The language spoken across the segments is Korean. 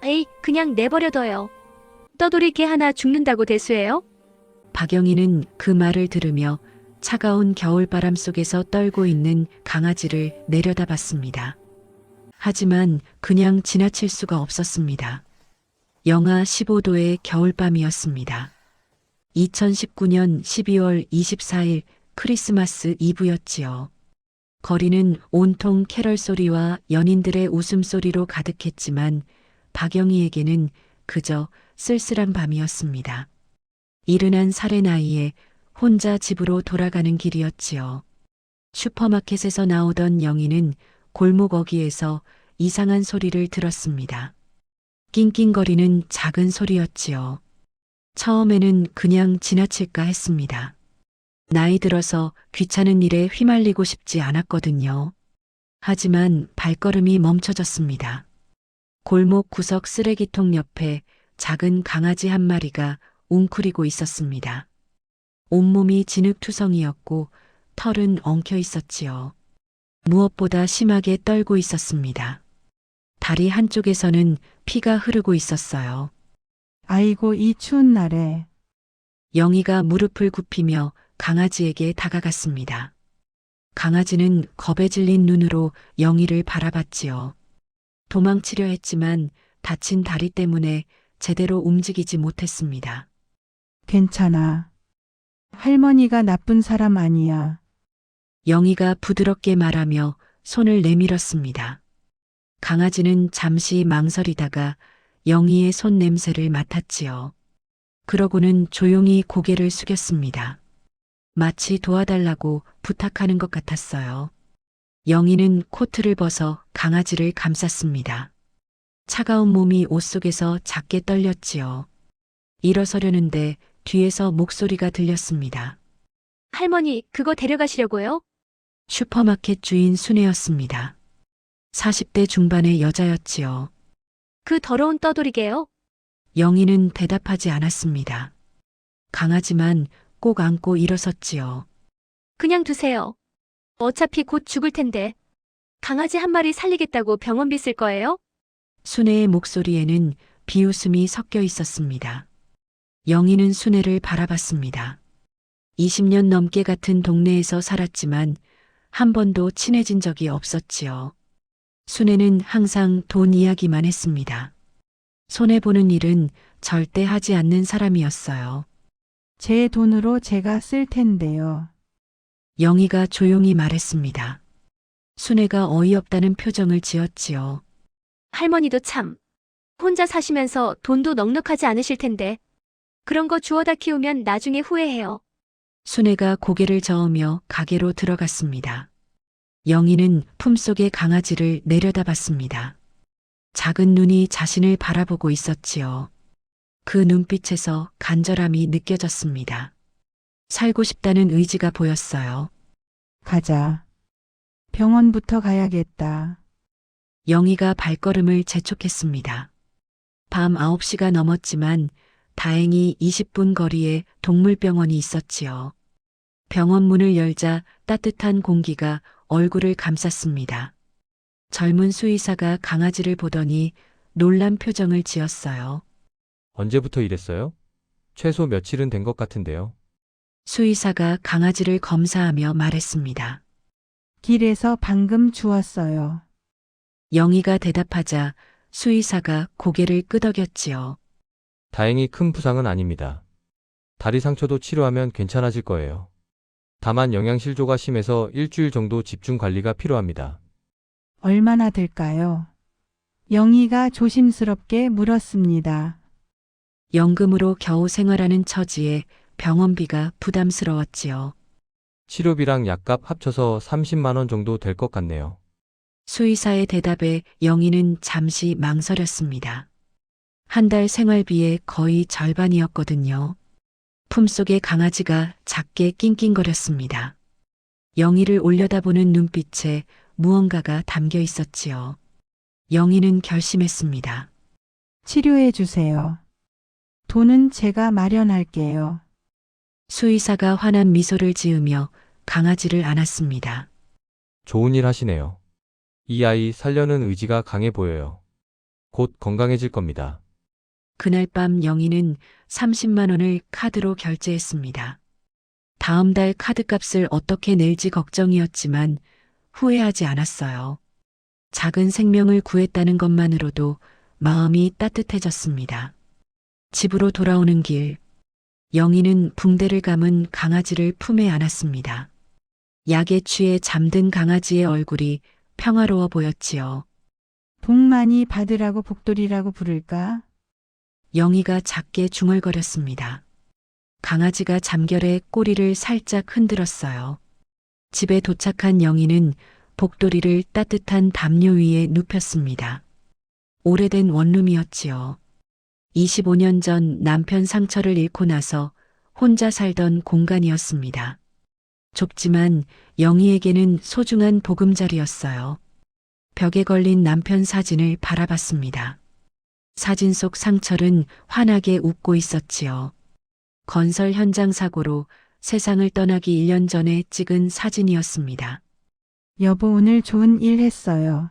에이, 그냥 내버려둬요. 떠돌이 개 하나 죽는다고 대수해요? 박영희는 그 말을 들으며 차가운 겨울바람 속에서 떨고 있는 강아지를 내려다봤습니다. 하지만 그냥 지나칠 수가 없었습니다. 영하 15도의 겨울밤이었습니다. 2019년 12월 24일 크리스마스 이브였지요. 거리는 온통 캐럴 소리와 연인들의 웃음소리로 가득했지만 박영희에게는 그저 쓸쓸한 밤이었습니다. 이른한 살의 나이에 혼자 집으로 돌아가는 길이었지요. 슈퍼마켓에서 나오던 영희는 골목 어귀에서 이상한 소리를 들었습니다. 낑낑거리는 작은 소리였지요. 처음에는 그냥 지나칠까 했습니다. 나이 들어서 귀찮은 일에 휘말리고 싶지 않았거든요. 하지만 발걸음이 멈춰졌습니다. 골목 구석 쓰레기통 옆에 작은 강아지 한 마리가 웅크리고 있었습니다. 온몸이 진흙투성이었고 털은 엉켜 있었지요. 무엇보다 심하게 떨고 있었습니다. 다리 한쪽에서는 피가 흐르고 있었어요. 아이고, 이 추운 날에. 영희가 무릎을 굽히며 강아지에게 다가갔습니다. 강아지는 겁에 질린 눈으로 영희를 바라봤지요. 도망치려 했지만 다친 다리 때문에 제대로 움직이지 못했습니다. 괜찮아. 할머니가 나쁜 사람 아니야. 영희가 부드럽게 말하며 손을 내밀었습니다. 강아지는 잠시 망설이다가 영희의 손 냄새를 맡았지요. 그러고는 조용히 고개를 숙였습니다. 마치 도와달라고 부탁하는 것 같았어요. 영희는 코트를 벗어 강아지를 감쌌습니다. 차가운 몸이 옷 속에서 작게 떨렸지요. 일어서려는데 뒤에서 목소리가 들렸습니다. 할머니, 그거 데려가시려고요? 슈퍼마켓 주인 순애였습니다. 40대 중반의 여자였지요. 그 더러운 떠돌이 개요? 영희는 대답하지 않았습니다. 강아지만 꼭 안고 일어섰지요. 그냥 두세요. 어차피 곧 죽을 텐데. 강아지 한 마리 살리겠다고 병원비 쓸 거예요? 순애의 목소리에는 비웃음이 섞여 있었습니다. 영희는 순애를 바라봤습니다. 20년 넘게 같은 동네에서 살았지만 한 번도 친해진 적이 없었지요. 순애는 항상 돈 이야기만 했습니다. 손해보는 일은 절대 하지 않는 사람이었어요. 제 돈으로 제가 쓸 텐데요. 영희가 조용히 말했습니다. 순애가 어이없다는 표정을 지었지요. 할머니도 참. 혼자 사시면서 돈도 넉넉하지 않으실 텐데. 그런 거 주워다 키우면 나중에 후회해요. 순애가 고개를 저으며 가게로 들어갔습니다. 영희는 품속의 강아지를 내려다봤습니다. 작은 눈이 자신을 바라보고 있었지요. 그 눈빛에서 간절함이 느껴졌습니다. 살고 싶다는 의지가 보였어요. 가자. 병원부터 가야겠다. 영희가 발걸음을 재촉했습니다. 밤 9시가 넘었지만 다행히 20분 거리에 동물병원이 있었지요. 병원 문을 열자 따뜻한 공기가 얼굴을 감쌌습니다. 젊은 수의사가 강아지를 보더니 놀란 표정을 지었어요. 언제부터 이랬어요? 최소 며칠은 된 것 같은데요. 수의사가 강아지를 검사하며 말했습니다. 길에서 방금 주웠어요. 영희가 대답하자 수의사가 고개를 끄덕였지요. 다행히 큰 부상은 아닙니다. 다리 상처도 치료하면 괜찮아질 거예요. 다만 영양실조가 심해서 일주일 정도 집중 관리가 필요합니다. 얼마나 될까요? 영희가 조심스럽게 물었습니다. 연금으로 겨우 생활하는 처지에 병원비가 부담스러웠지요. 치료비랑 약값 합쳐서 30만 원 정도 될 것 같네요. 수의사의 대답에 영희는 잠시 망설였습니다. 한 달 생활비의 거의 절반이었거든요. 품속의 강아지가 작게 낑낑거렸습니다. 영희를 올려다보는 눈빛에 무언가가 담겨 있었지요. 영희는 결심했습니다. 치료해 주세요. 돈은 제가 마련할게요. 수의사가 환한 미소를 지으며 강아지를 안았습니다. 좋은 일 하시네요. 이 아이 살려는 의지가 강해 보여요. 곧 건강해질 겁니다. 그날 밤 영희는 30만 원을 카드로 결제했습니다. 다음 달 카드값을 어떻게 낼지 걱정이었지만 후회하지 않았어요. 작은 생명을 구했다는 것만으로도 마음이 따뜻해졌습니다. 집으로 돌아오는 길, 영희는 붕대를 감은 강아지를 품에 안았습니다. 약에 취해 잠든 강아지의 얼굴이 평화로워 보였지요. 복 많이 받으라고 복돌이라고 부를까? 영희가 작게 중얼거렸습니다. 강아지가 잠결에 꼬리를 살짝 흔들었어요. 집에 도착한 영희는 복돌이를 따뜻한 담요 위에 눕혔습니다. 오래된 원룸이었지요. 25년 전 남편 상처를 잃고 나서 혼자 살던 공간이었습니다. 좁지만 영희에게는 소중한 보금자리였어요. 벽에 걸린 남편 사진을 바라봤습니다. 사진 속 상철은 환하게 웃고 있었지요. 건설 현장 사고로 세상을 떠나기 1년 전에 찍은 사진이었습니다. 여보 오늘 좋은 일 했어요.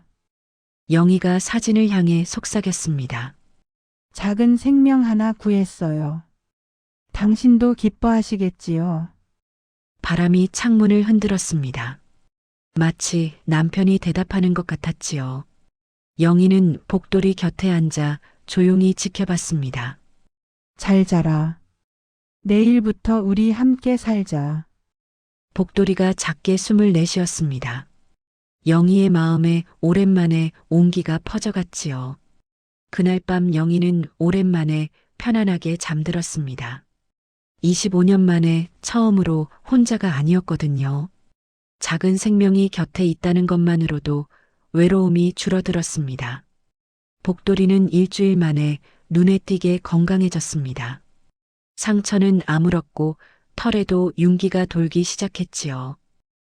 영희가 사진을 향해 속삭였습니다. 작은 생명 하나 구했어요. 당신도 기뻐하시겠지요. 바람이 창문을 흔들었습니다. 마치 남편이 대답하는 것 같았지요. 영희는 복돌이 곁에 앉아 조용히 지켜봤습니다. 잘 자라. 내일부터 우리 함께 살자. 복돌이가 작게 숨을 내쉬었습니다. 영희의 마음에 오랜만에 온기가 퍼져갔지요. 그날 밤 영희는 오랜만에 편안하게 잠들었습니다. 25년 만에 처음으로 혼자가 아니었거든요. 작은 생명이 곁에 있다는 것만으로도 외로움이 줄어들었습니다. 복돌이는 일주일 만에 눈에 띄게 건강해졌습니다. 상처는 아물었고 털에도 윤기가 돌기 시작했지요.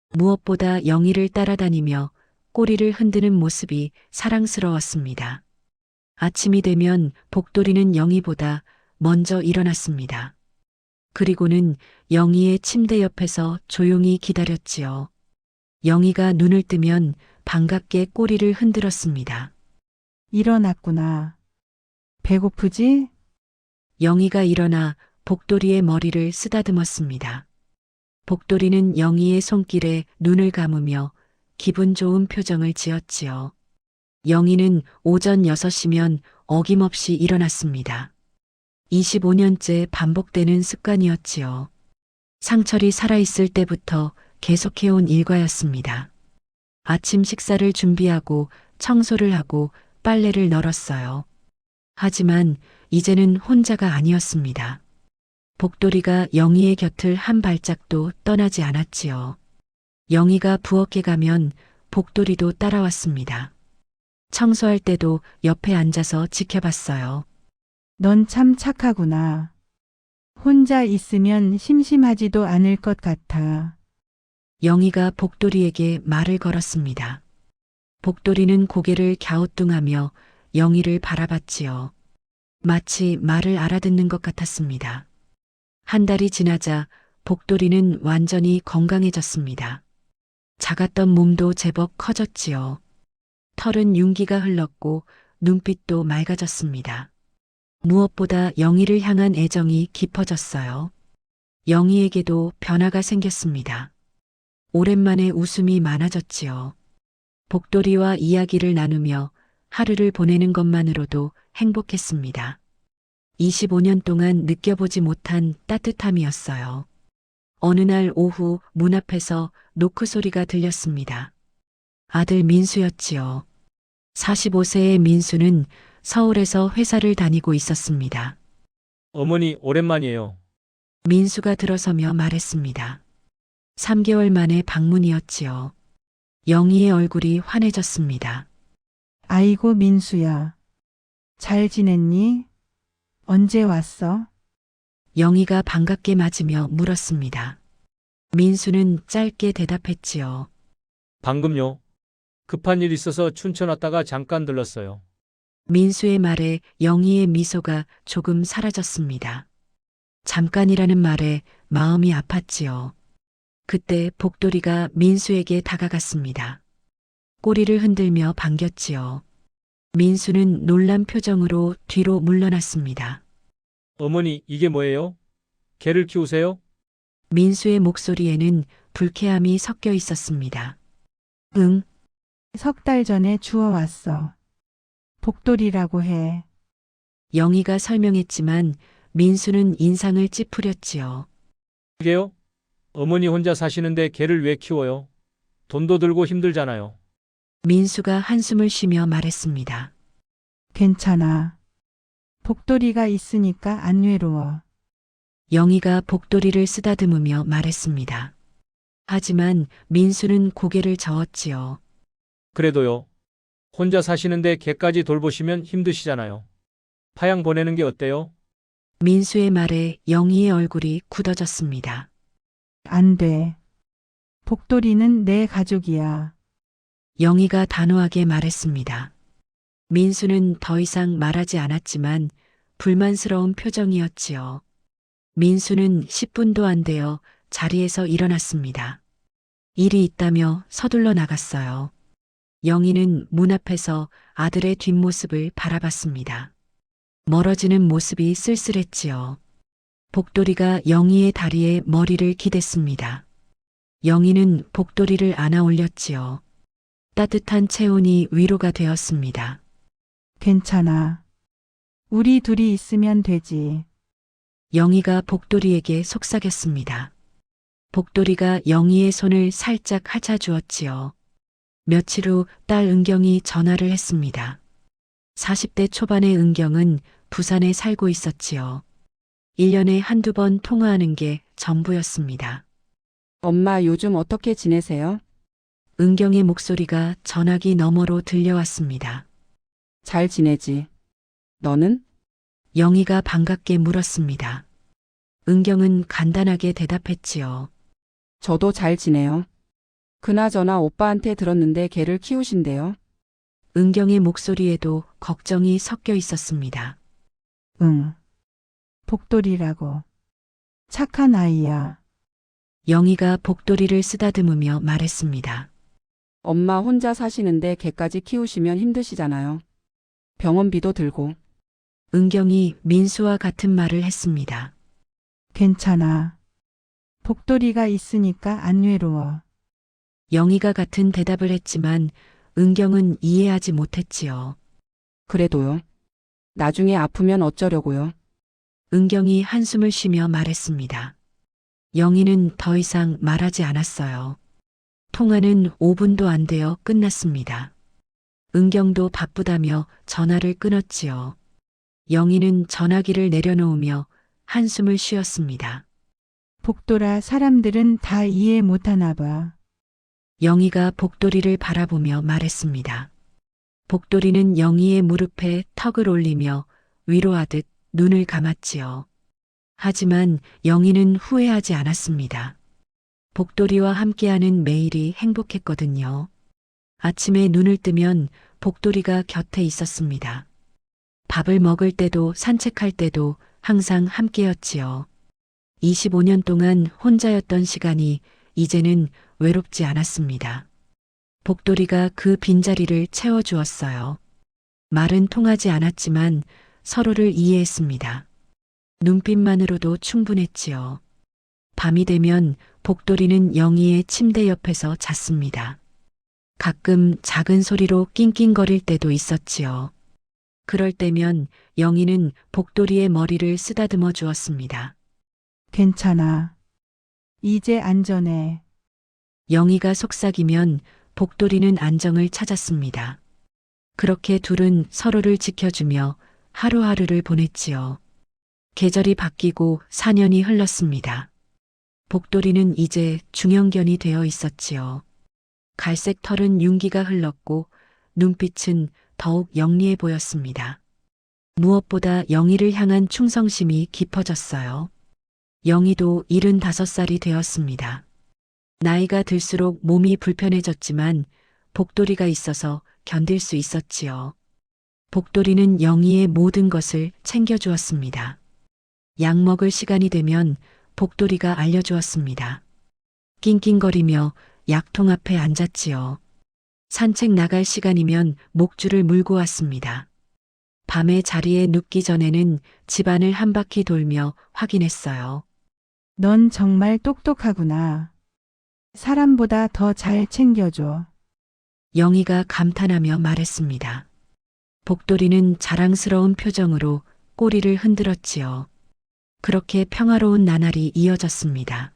무엇보다 영희를 따라다니며 꼬리를 흔드는 모습이 사랑스러웠습니다. 아침이 되면 복돌이는 영희보다 먼저 일어났습니다. 그리고는 영희의 침대 옆에서 조용히 기다렸지요. 영희가 눈을 뜨면 반갑게 꼬리를 흔들었습니다. 일어났구나. 배고프지? 영희가 일어나 복돌이의 머리를 쓰다듬었습니다. 복돌이는 영희의 손길에 눈을 감으며 기분 좋은 표정을 지었지요. 영희는 오전 6시면 어김없이 일어났습니다. 25년째 반복되는 습관이었지요. 상철이 살아있을 때부터 계속해온 일과였습니다. 아침 식사를 준비하고 청소를 하고 빨래를 널었어요. 하지만 이제는 혼자가 아니었습니다. 복돌이가 영희의 곁을 한 발짝도 떠나지 않았지요. 영희가 부엌에 가면 복돌이도 따라왔습니다. 청소할 때도 옆에 앉아서 지켜봤어요. 넌 참 착하구나. 혼자 있으면 심심하지도 않을 것 같아. 영희가 복돌이에게 말을 걸었습니다. 복돌이는 고개를 갸우뚱하며 영희를 바라봤지요. 마치 말을 알아듣는 것 같았습니다. 한 달이 지나자 복돌이는 완전히 건강해졌습니다. 작았던 몸도 제법 커졌지요. 털은 윤기가 흘렀고 눈빛도 맑아졌습니다. 무엇보다 영희를 향한 애정이 깊어졌어요. 영희에게도 변화가 생겼습니다. 오랜만에 웃음이 많아졌지요. 복돌이와 이야기를 나누며 하루를 보내는 것만으로도 행복했습니다. 25년 동안 느껴보지 못한 따뜻함이었어요. 어느 날 오후 문 앞에서 노크 소리가 들렸습니다. 아들 민수였지요. 45세의 민수는 서울에서 회사를 다니고 있었습니다. 어머니, 오랜만이에요. 민수가 들어서며 말했습니다. 3개월 만에 방문이었지요. 영희의 얼굴이 환해졌습니다. 아이고 민수야. 잘 지냈니? 언제 왔어? 영희가 반갑게 맞으며 물었습니다. 민수는 짧게 대답했지요. 방금요. 급한 일 있어서 춘천 왔다가 잠깐 들렀어요. 민수의 말에 영희의 미소가 조금 사라졌습니다. 잠깐이라는 말에 마음이 아팠지요. 그때 복돌이가 민수에게 다가갔습니다. 꼬리를 흔들며 반겼지요. 민수는 놀란 표정으로 뒤로 물러났습니다. 어머니, 이게 뭐예요? 개를 키우세요? 민수의 목소리에는 불쾌함이 섞여 있었습니다. 응, 3달 전에 주워왔어. 복돌이라고 해. 영희가 설명했지만 민수는 인상을 찌푸렸지요. 그게요? 어머니 혼자 사시는데 개를 왜 키워요? 돈도 들고 힘들잖아요. 민수가 한숨을 쉬며 말했습니다. 괜찮아. 복돌이가 있으니까 안 외로워. 영희가 복도리를 쓰다듬으며 말했습니다. 하지만 민수는 고개를 저었지요. 그래도요. 혼자 사시는데 개까지 돌보시면 힘드시잖아요. 파양 보내는 게 어때요? 민수의 말에 영희의 얼굴이 굳어졌습니다. 안 돼. 복돌이는 내 가족이야. 영희가 단호하게 말했습니다. 민수는 더 이상 말하지 않았지만 불만스러운 표정이었지요. 민수는 10분도 안 되어 자리에서 일어났습니다. 일이 있다며 서둘러 나갔어요. 영희는 문 앞에서 아들의 뒷모습을 바라봤습니다. 멀어지는 모습이 쓸쓸했지요. 복돌이가 영희의 다리에 머리를 기댔습니다. 영희는 복돌이를 안아 올렸지요. 따뜻한 체온이 위로가 되었습니다. 괜찮아. 우리 둘이 있으면 되지. 영희가 복돌이에게 속삭였습니다. 복돌이가 영희의 손을 살짝 핥아주었지요. 며칠 후 딸 은경이 전화를 했습니다. 40대 초반의 은경은 부산에 살고 있었지요. 1년에 한두 번 통화하는 게 전부였습니다. 엄마 요즘 어떻게 지내세요? 은경의 목소리가 전화기 너머로 들려왔습니다. 잘 지내지. 너는? 영희가 반갑게 물었습니다. 은경은 간단하게 대답했지요. 저도 잘 지내요. 그나저나 오빠한테 들었는데 개를 키우신대요. 은경의 목소리에도 걱정이 섞여 있었습니다. 응. 복돌이라고. 착한 아이야. 영희가 복돌이를 쓰다듬으며 말했습니다. 엄마 혼자 사시는데 개까지 키우시면 힘드시잖아요. 병원비도 들고. 은경이 민수와 같은 말을 했습니다. 괜찮아. 복돌이가 있으니까 안 외로워. 영희가 같은 대답을 했지만 은경은 이해하지 못했지요. 그래도요. 나중에 아프면 어쩌려고요. 은경이 한숨을 쉬며 말했습니다. 영희는 더 이상 말하지 않았어요. 통화는 5분도 안 되어 끝났습니다. 은경도 바쁘다며 전화를 끊었지요. 영희는 전화기를 내려놓으며 한숨을 쉬었습니다. 복돌아, 사람들은 다 이해 못하나 봐. 영희가 복돌이를 바라보며 말했습니다. 복돌이는 영희의 무릎에 턱을 올리며 위로하듯 눈을 감았지요. 하지만 영희는 후회하지 않았습니다. 복돌이와 함께하는 매일이 행복했거든요. 아침에 눈을 뜨면 복돌이가 곁에 있었습니다. 밥을 먹을 때도 산책할 때도 항상 함께였지요. 25년 동안 혼자였던 시간이 이제는 외롭지 않았습니다. 복돌이가 그 빈자리를 채워주었어요. 말은 통하지 않았지만 서로를 이해했습니다. 눈빛만으로도 충분했지요. 밤이 되면 복돌이는 영희의 침대 옆에서 잤습니다. 가끔 작은 소리로 낑낑거릴 때도 있었지요. 그럴 때면 영희는 복돌이의 머리를 쓰다듬어 주었습니다. 괜찮아. 이제 안전해. 영희가 속삭이면 복돌이는 안정을 찾았습니다. 그렇게 둘은 서로를 지켜주며 하루하루를 보냈지요. 계절이 바뀌고 4년이 흘렀습니다. 복돌이는 이제 중형견이 되어 있었지요. 갈색 털은 윤기가 흘렀고 눈빛은 더욱 영리해 보였습니다. 무엇보다 영희를 향한 충성심이 깊어졌어요. 영희도 75살이 되었습니다. 나이가 들수록 몸이 불편해졌지만 복돌이가 있어서 견딜 수 있었지요. 복돌이는 영희의 모든 것을 챙겨주었습니다. 약 먹을 시간이 되면 복돌이가 알려주었습니다. 낑낑거리며 약통 앞에 앉았지요. 산책 나갈 시간이면 목줄을 물고 왔습니다. 밤에 자리에 눕기 전에는 집안을 한 바퀴 돌며 확인했어요. 넌 정말 똑똑하구나. 사람보다 더 잘 챙겨줘. 영희가 감탄하며 말했습니다. 복돌이는 자랑스러운 표정으로 꼬리를 흔들었지요. 그렇게 평화로운 나날이 이어졌습니다.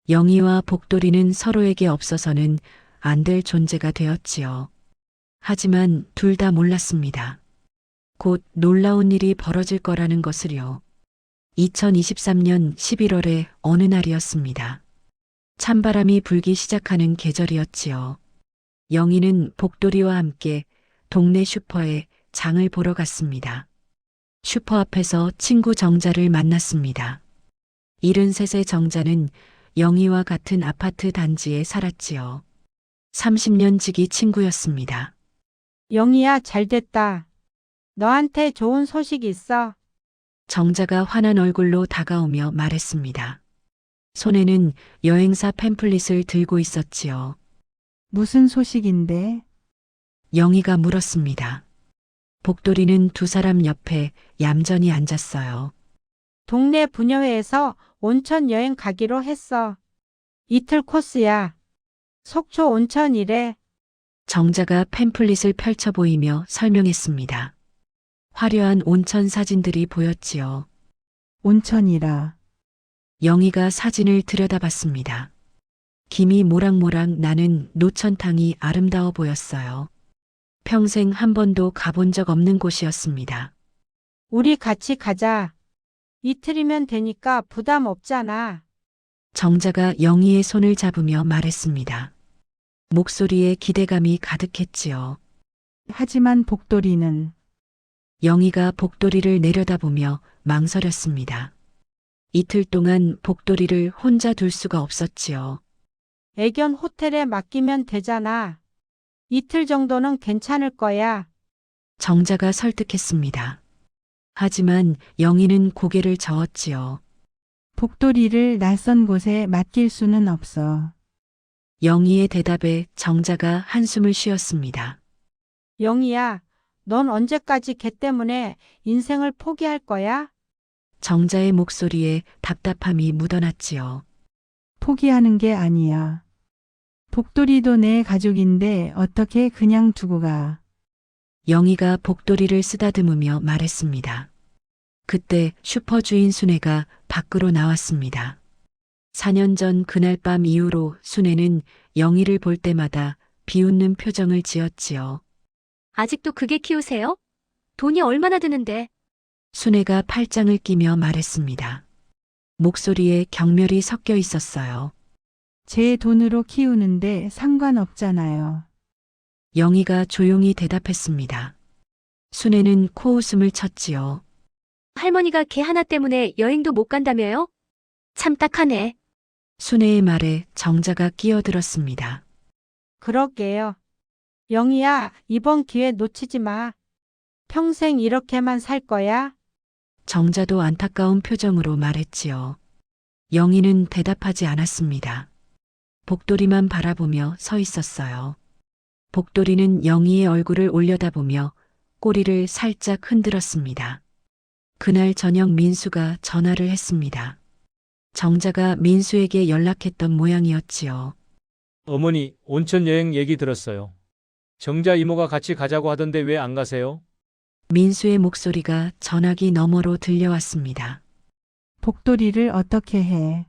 영희와 복돌이는 서로에게 없어서는 안 될 존재가 되었지요. 하지만 둘 다 몰랐습니다. 곧 놀라운 일이 벌어질 거라는 것을요. 2023년 11월의 어느 날이었습니다. 찬바람이 불기 시작하는 계절이었지요. 영희는 복돌이와 함께 동네 슈퍼에 장을 보러 갔습니다. 슈퍼 앞에서 친구 정자를 만났습니다. 73세 정자는 영희와 같은 아파트 단지에 살았지요. 30년 지기 친구였습니다. 영희야, 잘 됐다. 너한테 좋은 소식 있어. 정자가 환한 얼굴로 다가오며 말했습니다. 손에는 여행사 팸플릿을 들고 있었지요. 무슨 소식인데? 영희가 물었습니다. 복돌이는 두 사람 옆에 얌전히 앉았어요. 동네 분녀회에서 온천 여행 가기로 했어. 이틀 코스야. 속초 온천이래. 정자가 팸플릿을 펼쳐 보이며 설명했습니다. 화려한 온천 사진들이 보였지요. 온천이라. 영희가 사진을 들여다봤습니다. 김이 모락모락 나는 노천탕이 아름다워 보였어요. 평생 한 번도 가본 적 없는 곳이었습니다. 우리 같이 가자. 이틀이면 되니까 부담 없잖아. 정자가 영희의 손을 잡으며 말했습니다. 목소리에 기대감이 가득했지요. 하지만 복돌이는 영희가 복돌이를 내려다보며 망설였습니다. 이틀 동안 복돌이를 혼자 둘 수가 없었지요. 애견 호텔에 맡기면 되잖아. 이틀 정도는 괜찮을 거야. 정자가 설득했습니다. 하지만 영희는 고개를 저었지요. 복돌이를 낯선 곳에 맡길 수는 없어. 영희의 대답에 정자가 한숨을 쉬었습니다. 영희야, 넌 언제까지 걔 때문에 인생을 포기할 거야? 정자의 목소리에 답답함이 묻어났지요. 포기하는 게 아니야. 복돌이도 내 가족인데 어떻게 그냥 두고 가. 영희가 복돌이를 쓰다듬으며 말했습니다. 그때 슈퍼 주인 순애가 밖으로 나왔습니다. 4년 전 그날 밤 이후로 순애는 영희를 볼 때마다 비웃는 표정을 지었지요. 아직도 그게 키우세요? 돈이 얼마나 드는데? 순애가 팔짱을 끼며 말했습니다. 목소리에 경멸이 섞여 있었어요. 제 돈으로 키우는데 상관없잖아요. 영희가 조용히 대답했습니다. 순애는 코웃음을 쳤지요. 할머니가 개 하나 때문에 여행도 못 간다며요? 참 딱하네. 순애의 말에 정자가 끼어들었습니다. 그러게요. 영희야, 이번 기회 놓치지 마. 평생 이렇게만 살 거야? 정자도 안타까운 표정으로 말했지요. 영희는 대답하지 않았습니다. 복돌이만 바라보며 서 있었어요. 복돌이는 영희의 얼굴을 올려다보며 꼬리를 살짝 흔들었습니다. 그날 저녁 민수가 전화를 했습니다. 정자가 민수에게 연락했던 모양이었지요. 어머니, 온천 여행 얘기 들었어요. 정자 이모가 같이 가자고 하던데 왜 안 가세요? 민수의 목소리가 전화기 너머로 들려왔습니다. 복돌이를 어떻게 해?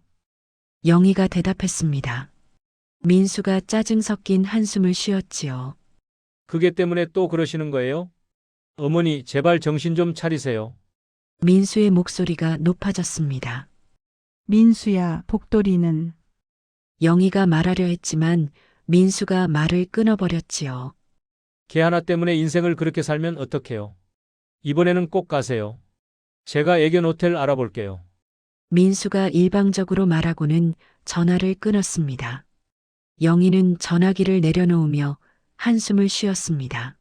영희가 대답했습니다. 민수가 짜증 섞인 한숨을 쉬었지요. 그게 때문에 또 그러시는 거예요? 어머니, 제발 정신 좀 차리세요. 민수의 목소리가 높아졌습니다. 민수야, 복돌이는 영희가 말하려 했지만 민수가 말을 끊어버렸지요. 걔 하나 때문에 인생을 그렇게 살면 어떡해요? 이번에는 꼭 가세요. 제가 애견 호텔 알아볼게요. 민수가 일방적으로 말하고는 전화를 끊었습니다. 영희는 전화기를 내려놓으며 한숨을 쉬었습니다.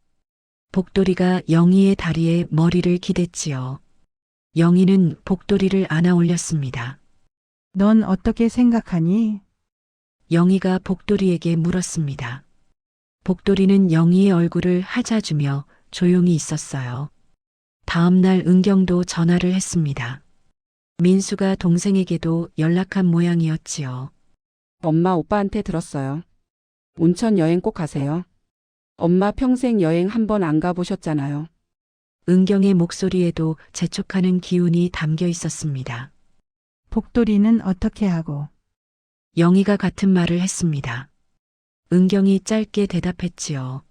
복돌이가 영희의 다리에 머리를 기댔지요. 영희는 복돌이를 안아 올렸습니다. 넌 어떻게 생각하니? 영희가 복돌이에게 물었습니다. 복돌이는 영희의 얼굴을 하자주며 조용히 있었어요. 다음 날 은경도 전화를 했습니다. 민수가 동생에게도 연락한 모양이었지요. 엄마 오빠한테 들었어요. 온천 여행 꼭 가세요. 엄마 평생 여행 한 번 안 가보셨잖아요. 은경의 목소리에도 재촉하는 기운이 담겨 있었습니다. 복돌이는 어떻게 하고? 영희가 같은 말을 했습니다. 은경이 짧게 대답했지요.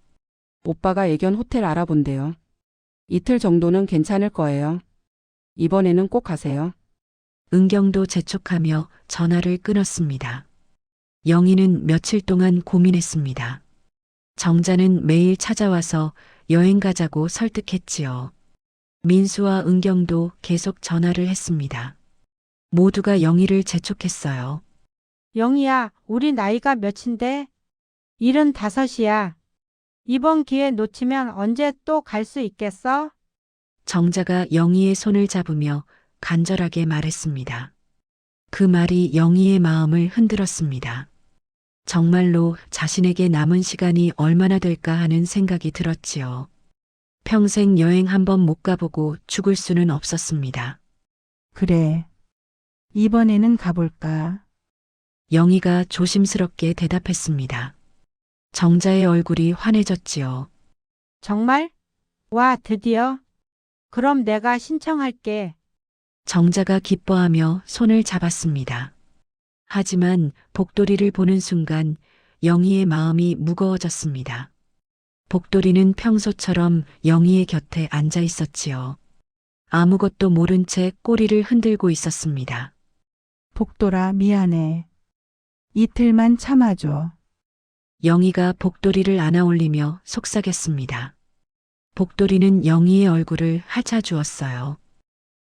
오빠가 애견 호텔 알아본대요. 이틀 정도는 괜찮을 거예요. 이번에는 꼭 가세요. 은경도 재촉하며 전화를 끊었습니다. 영희는 며칠 동안 고민했습니다. 정자는 매일 찾아와서 여행 가자고 설득했지요. 민수와 은경도 계속 전화를 했습니다. 모두가 영희를 재촉했어요. 영희야, 우리 나이가 몇인데? 75이야. 이번 기회 놓치면 언제 또 갈 수 있겠어? 정자가 영희의 손을 잡으며 간절하게 말했습니다. 그 말이 영희의 마음을 흔들었습니다. 정말로 자신에게 남은 시간이 얼마나 될까 하는 생각이 들었지요. 평생 여행 한번 못 가보고 죽을 수는 없었습니다. 그래. 이번에는 가볼까? 영희가 조심스럽게 대답했습니다. 정자의 얼굴이 환해졌지요. 정말? 와, 드디어? 그럼 내가 신청할게. 정자가 기뻐하며 손을 잡았습니다. 하지만 복돌이를 보는 순간 영희의 마음이 무거워졌습니다. 복돌이는 평소처럼 영희의 곁에 앉아 있었지요. 아무것도 모른 채 꼬리를 흔들고 있었습니다. 복돌아, 미안해. 이틀만 참아줘. 영희가 복돌이를 안아올리며 속삭였습니다. 복돌이는 영희의 얼굴을 핥아주었어요.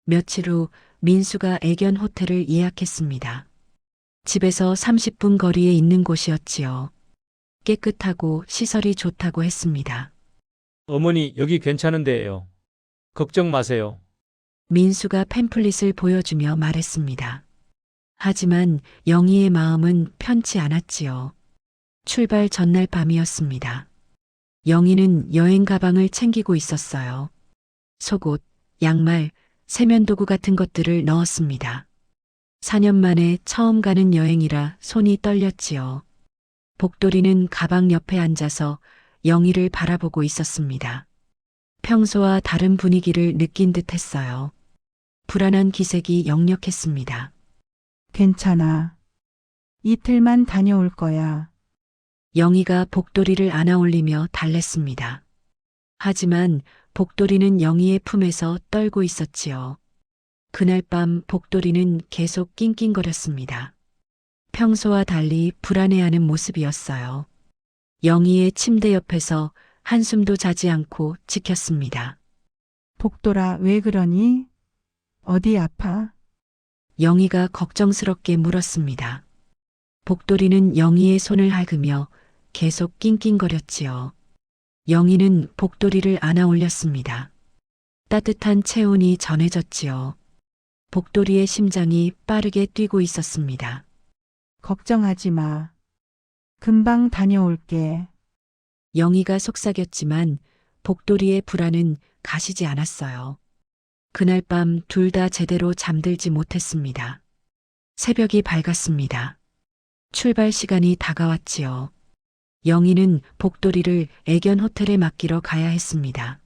며칠 후 민수가 애견 호텔을 예약했습니다. 집에서 30분 거리에 있는 곳이었지요. 깨끗하고 시설이 좋다고 했습니다. 어머니, 여기 괜찮은데요. 걱정 마세요. 민수가 팸플릿을 보여주며 말했습니다. 하지만 영희의 마음은 편치 않았지요. 출발 전날 밤이었습니다. 영희는 여행 가방을 챙기고 있었어요. 속옷, 양말, 세면도구 같은 것들을 넣었습니다. 4년 만에 처음 가는 여행이라 손이 떨렸지요. 복돌이는 가방 옆에 앉아서 영희를 바라보고 있었습니다. 평소와 다른 분위기를 느낀 듯 했어요. 불안한 기색이 역력했습니다. 괜찮아. 이틀만 다녀올 거야. 영희가 복돌이를 안아올리며 달랬습니다. 하지만 복돌이는 영희의 품에서 떨고 있었지요. 그날 밤 복돌이는 계속 낑낑거렸습니다. 평소와 달리 불안해하는 모습이었어요. 영희의 침대 옆에서 한숨도 자지 않고 지켰습니다. 복돌아, 왜 그러니? 어디 아파? 영희가 걱정스럽게 물었습니다. 복돌이는 영희의 손을 핥으며 계속 낑낑거렸지요. 영희는 복돌이를 안아올렸습니다. 따뜻한 체온이 전해졌지요. 복돌이의 심장이 빠르게 뛰고 있었습니다. 걱정하지 마. 금방 다녀올게. 영희가 속삭였지만 복돌이의 불안은 가시지 않았어요. 그날 밤 둘 다 제대로 잠들지 못했습니다. 새벽이 밝았습니다. 출발 시간이 다가왔지요. 영희는 복돌이를 애견 호텔에 맡기러 가야 했습니다.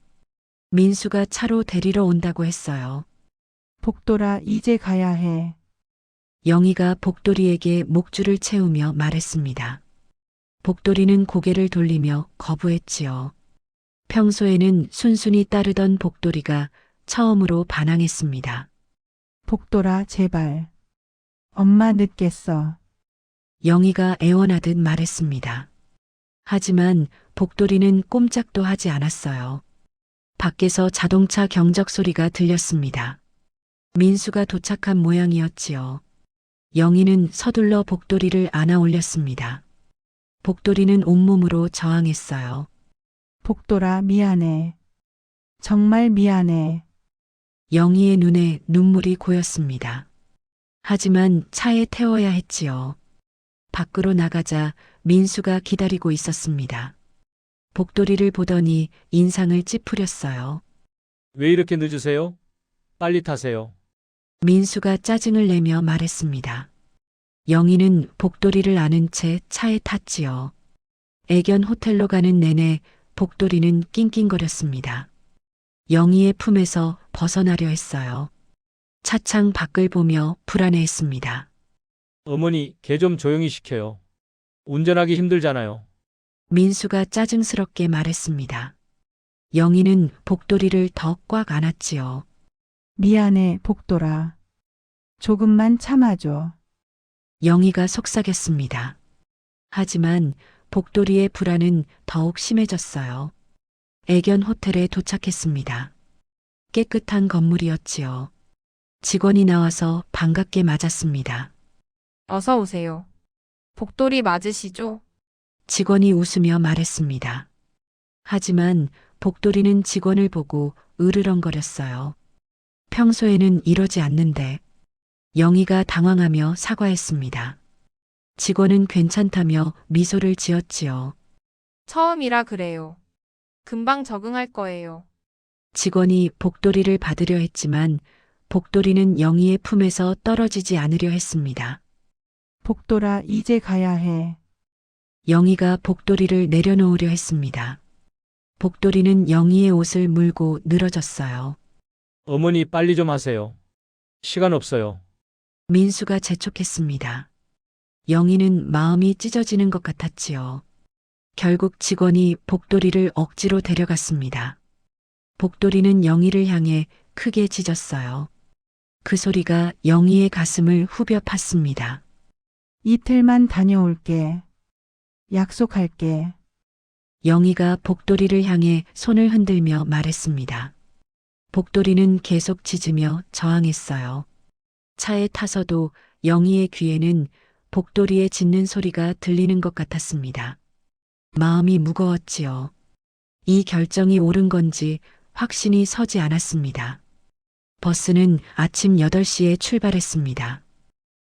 민수가 차로 데리러 온다고 했어요. 복돌아, 이제 가야 해. 영희가 복돌이에게 목줄을 채우며 말했습니다. 복돌이는 고개를 돌리며 거부했지요. 평소에는 순순히 따르던 복돌이가 처음으로 반항했습니다. 복돌아, 제발. 엄마 늦겠어. 영희가 애원하듯 말했습니다. 하지만 복돌이는 꼼짝도 하지 않았어요. 밖에서 자동차 경적 소리가 들렸습니다. 민수가 도착한 모양이었지요. 영희는 서둘러 복돌이를 안아 올렸습니다. 복돌이는 온몸으로 저항했어요. 복돌아, 미안해. 정말 미안해. 영희의 눈에 눈물이 고였습니다. 하지만 차에 태워야 했지요. 밖으로 나가자 민수가 기다리고 있었습니다. 복돌이를 보더니 인상을 찌푸렸어요. 왜 이렇게 늦으세요? 빨리 타세요. 민수가 짜증을 내며 말했습니다. 영희는 복돌이를 아는 채 차에 탔지요. 애견 호텔로 가는 내내 복돌이는 낑낑거렸습니다. 영희의 품에서 벗어나려 했어요. 차창 밖을 보며 불안해했습니다. 어머니, 걔 좀 조용히 시켜요. 운전하기 힘들잖아요. 민수가 짜증스럽게 말했습니다. 영희는 복돌이를 더 꽉 안았지요. 미안해, 복돌아. 조금만 참아줘. 영희가 속삭였습니다. 하지만 복돌이의 불안은 더욱 심해졌어요. 애견 호텔에 도착했습니다. 깨끗한 건물이었지요. 직원이 나와서 반갑게 맞았습니다. 어서 오세요. 복돌이 맞으시죠? 직원이 웃으며 말했습니다. 하지만 복돌이는 직원을 보고 으르렁거렸어요. 평소에는 이러지 않는데. 영희가 당황하며 사과했습니다. 직원은 괜찮다며 미소를 지었지요. 처음이라 그래요. 금방 적응할 거예요. 직원이 복돌이를 받으려 했지만 복돌이는 영희의 품에서 떨어지지 않으려 했습니다. 복돌아, 이제 가야 해. 영희가 복돌이를 내려놓으려 했습니다. 복돌이는 영희의 옷을 물고 늘어졌어요. 어머니, 빨리 좀 하세요. 시간 없어요. 민수가 재촉했습니다. 영희는 마음이 찢어지는 것 같았지요. 결국 직원이 복돌이를 억지로 데려갔습니다. 복돌이는 영희를 향해 크게 짖었어요. 그 소리가 영희의 가슴을 후벼 팠습니다. 이틀만 다녀올게. 약속할게. 영희가 복돌이를 향해 손을 흔들며 말했습니다. 복돌이는 계속 짖으며 저항했어요. 차에 타서도 영희의 귀에는 복돌이의 짖는 소리가 들리는 것 같았습니다. 마음이 무거웠지요. 이 결정이 옳은 건지 확신이 서지 않았습니다. 버스는 아침 8시에 출발했습니다.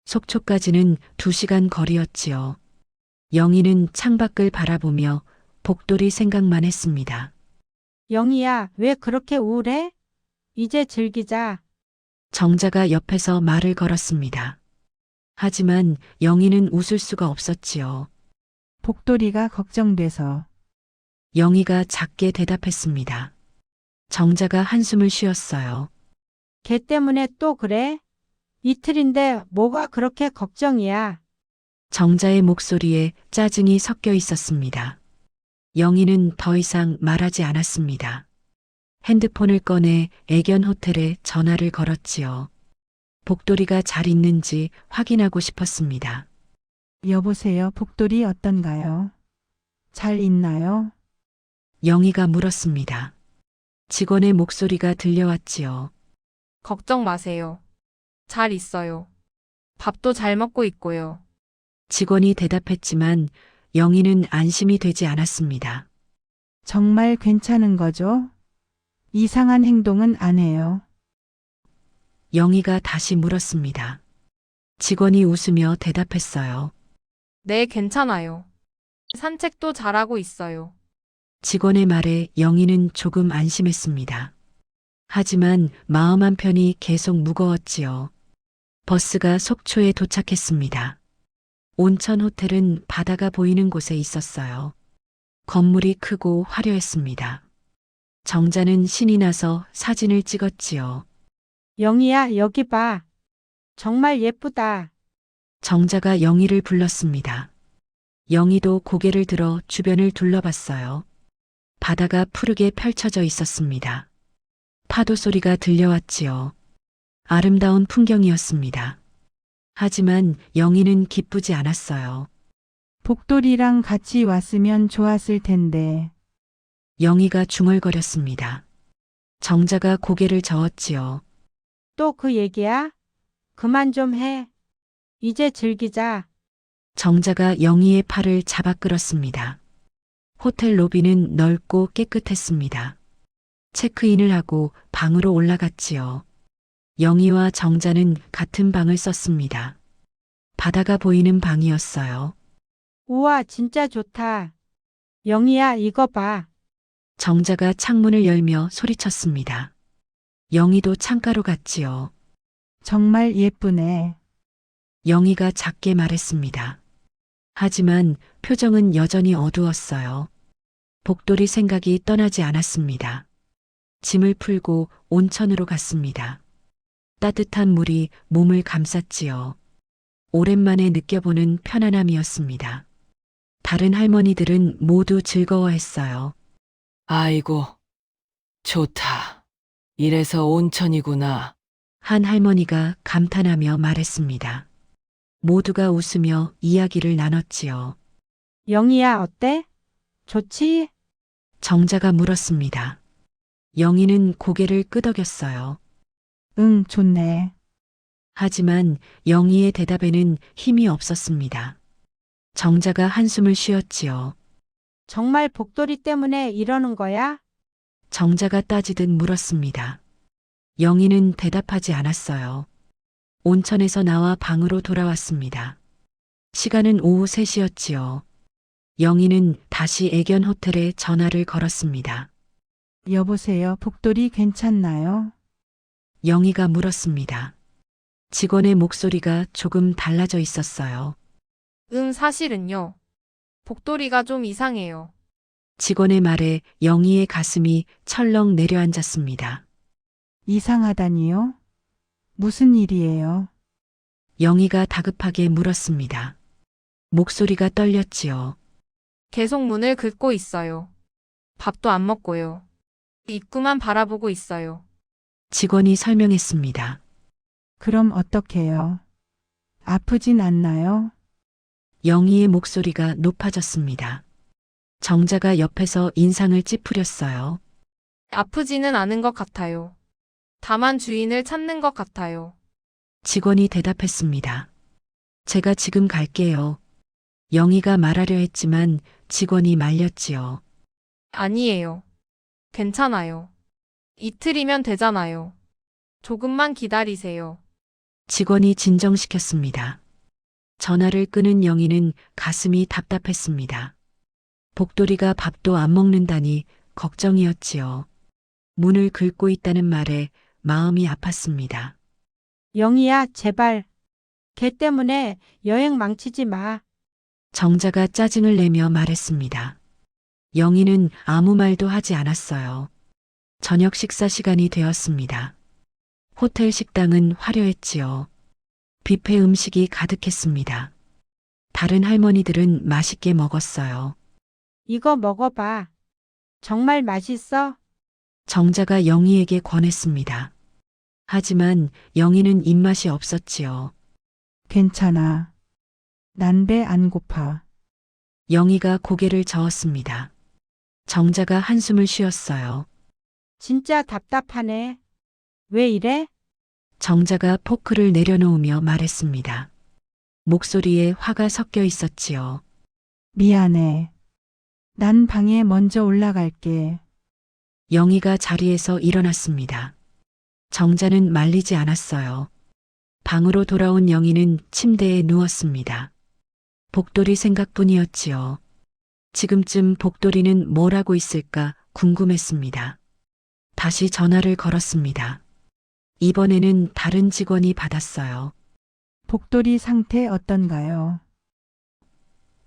속초까지는 2시간 거리였지요. 영희는 창밖을 바라보며 복돌이 생각만 했습니다. 영희야, 왜 그렇게 우울해? 이제 즐기자. 정자가 옆에서 말을 걸었습니다. 하지만 영희는 웃을 수가 없었지요. 복돌이가 걱정돼서. 영희가 작게 대답했습니다. 정자가 한숨을 쉬었어요. 걔 때문에 또 그래? 이틀인데 뭐가 그렇게 걱정이야? 정자의 목소리에 짜증이 섞여 있었습니다. 영희는 더 이상 말하지 않았습니다. 핸드폰을 꺼내 애견 호텔에 전화를 걸었지요. 복돌이가 잘 있는지 확인하고 싶었습니다. 여보세요, 복돌이 어떤가요? 잘 있나요? 영희가 물었습니다. 직원의 목소리가 들려왔지요. 걱정 마세요. 잘 있어요. 밥도 잘 먹고 있고요. 직원이 대답했지만 영희는 안심이 되지 않았습니다. 정말 괜찮은 거죠? 이상한 행동은 안 해요. 영희가 다시 물었습니다. 직원이 웃으며 대답했어요. 네, 괜찮아요. 산책도 잘하고 있어요. 직원의 말에 영희는 조금 안심했습니다. 하지만 마음 한편이 계속 무거웠지요. 버스가 속초에 도착했습니다. 온천 호텔은 바다가 보이는 곳에 있었어요. 건물이 크고 화려했습니다. 정자는 신이 나서 사진을 찍었지요. 영희야, 여기 봐. 정말 예쁘다. 정자가 영희를 불렀습니다. 영희도 고개를 들어 주변을 둘러봤어요. 바다가 푸르게 펼쳐져 있었습니다. 파도 소리가 들려왔지요. 아름다운 풍경이었습니다. 하지만 영희는 기쁘지 않았어요. 복돌이랑 같이 왔으면 좋았을 텐데. 영희가 중얼거렸습니다. 정자가 고개를 저었지요. 또 그 얘기야? 그만 좀 해. 이제 즐기자. 정자가 영희의 팔을 잡아 끌었습니다. 호텔 로비는 넓고 깨끗했습니다. 체크인을 하고 방으로 올라갔지요. 영희와 정자는 같은 방을 썼습니다. 바다가 보이는 방이었어요. 우와, 진짜 좋다. 영희야, 이거 봐. 정자가 창문을 열며 소리쳤습니다. 영희도 창가로 갔지요. 정말 예쁘네. 영희가 작게 말했습니다. 하지만 표정은 여전히 어두웠어요. 복돌이 생각이 떠나지 않았습니다. 짐을 풀고 온천으로 갔습니다. 따뜻한 물이 몸을 감쌌지요. 오랜만에 느껴보는 편안함이었습니다. 다른 할머니들은 모두 즐거워했어요. 아이고, 좋다. 이래서 온천이구나. 한 할머니가 감탄하며 말했습니다. 모두가 웃으며 이야기를 나눴지요. 영희야, 어때? 좋지? 정자가 물었습니다. 영희는 고개를 끄덕였어요. 응, 좋네. 하지만 영희의 대답에는 힘이 없었습니다. 정자가 한숨을 쉬었지요. 정말 복돌이 때문에 이러는 거야? 정자가 따지듯 물었습니다. 영희는 대답하지 않았어요. 온천에서 나와 방으로 돌아왔습니다. 시간은 오후 3시였지요. 영희는 다시 애견 호텔에 전화를 걸었습니다. 여보세요, 복돌이 괜찮나요? 영희가 물었습니다. 직원의 목소리가 조금 달라져 있었어요. 사실은요. 복돌이가 좀 이상해요. 직원의 말에 영희의 가슴이 철렁 내려앉았습니다. 이상하다니요? 무슨 일이에요? 영희가 다급하게 물었습니다. 목소리가 떨렸지요. 계속 문을 긁고 있어요. 밥도 안 먹고요. 입구만 바라보고 있어요. 직원이 설명했습니다. 그럼 어떡해요? 아프진 않나요? 영희의 목소리가 높아졌습니다. 정자가 옆에서 인상을 찌푸렸어요. 아프지는 않은 것 같아요. 다만 주인을 찾는 것 같아요. 직원이 대답했습니다. 제가 지금 갈게요. 영희가 말하려 했지만 직원이 말렸지요. 아니에요. 괜찮아요. 이틀이면 되잖아요. 조금만 기다리세요. 직원이 진정시켰습니다. 전화를 끄는 영희는 가슴이 답답했습니다. 복돌이가 밥도 안 먹는다니 걱정이었지요. 문을 긁고 있다는 말에 마음이 아팠습니다. 영희야, 제발. 걔 때문에 여행 망치지 마. 정자가 짜증을 내며 말했습니다. 영희는 아무 말도 하지 않았어요. 저녁 식사 시간이 되었습니다. 호텔 식당은 화려했지요. 뷔페 음식이 가득했습니다. 다른 할머니들은 맛있게 먹었어요. 이거 먹어봐. 정말 맛있어? 정자가 영희에게 권했습니다. 하지만 영희는 입맛이 없었지요. 괜찮아. 난 배 안 고파. 영희가 고개를 저었습니다. 정자가 한숨을 쉬었어요. 진짜 답답하네. 왜 이래? 정자가 포크를 내려놓으며 말했습니다. 목소리에 화가 섞여 있었지요. 미안해. 난 방에 먼저 올라갈게. 영희가 자리에서 일어났습니다. 정자는 말리지 않았어요. 방으로 돌아온 영희는 침대에 누웠습니다. 복돌이 생각뿐이었지요. 지금쯤 복돌이는 뭘 하고 있을까 궁금했습니다. 다시 전화를 걸었습니다. 이번에는 다른 직원이 받았어요. 복돌이 상태 어떤가요?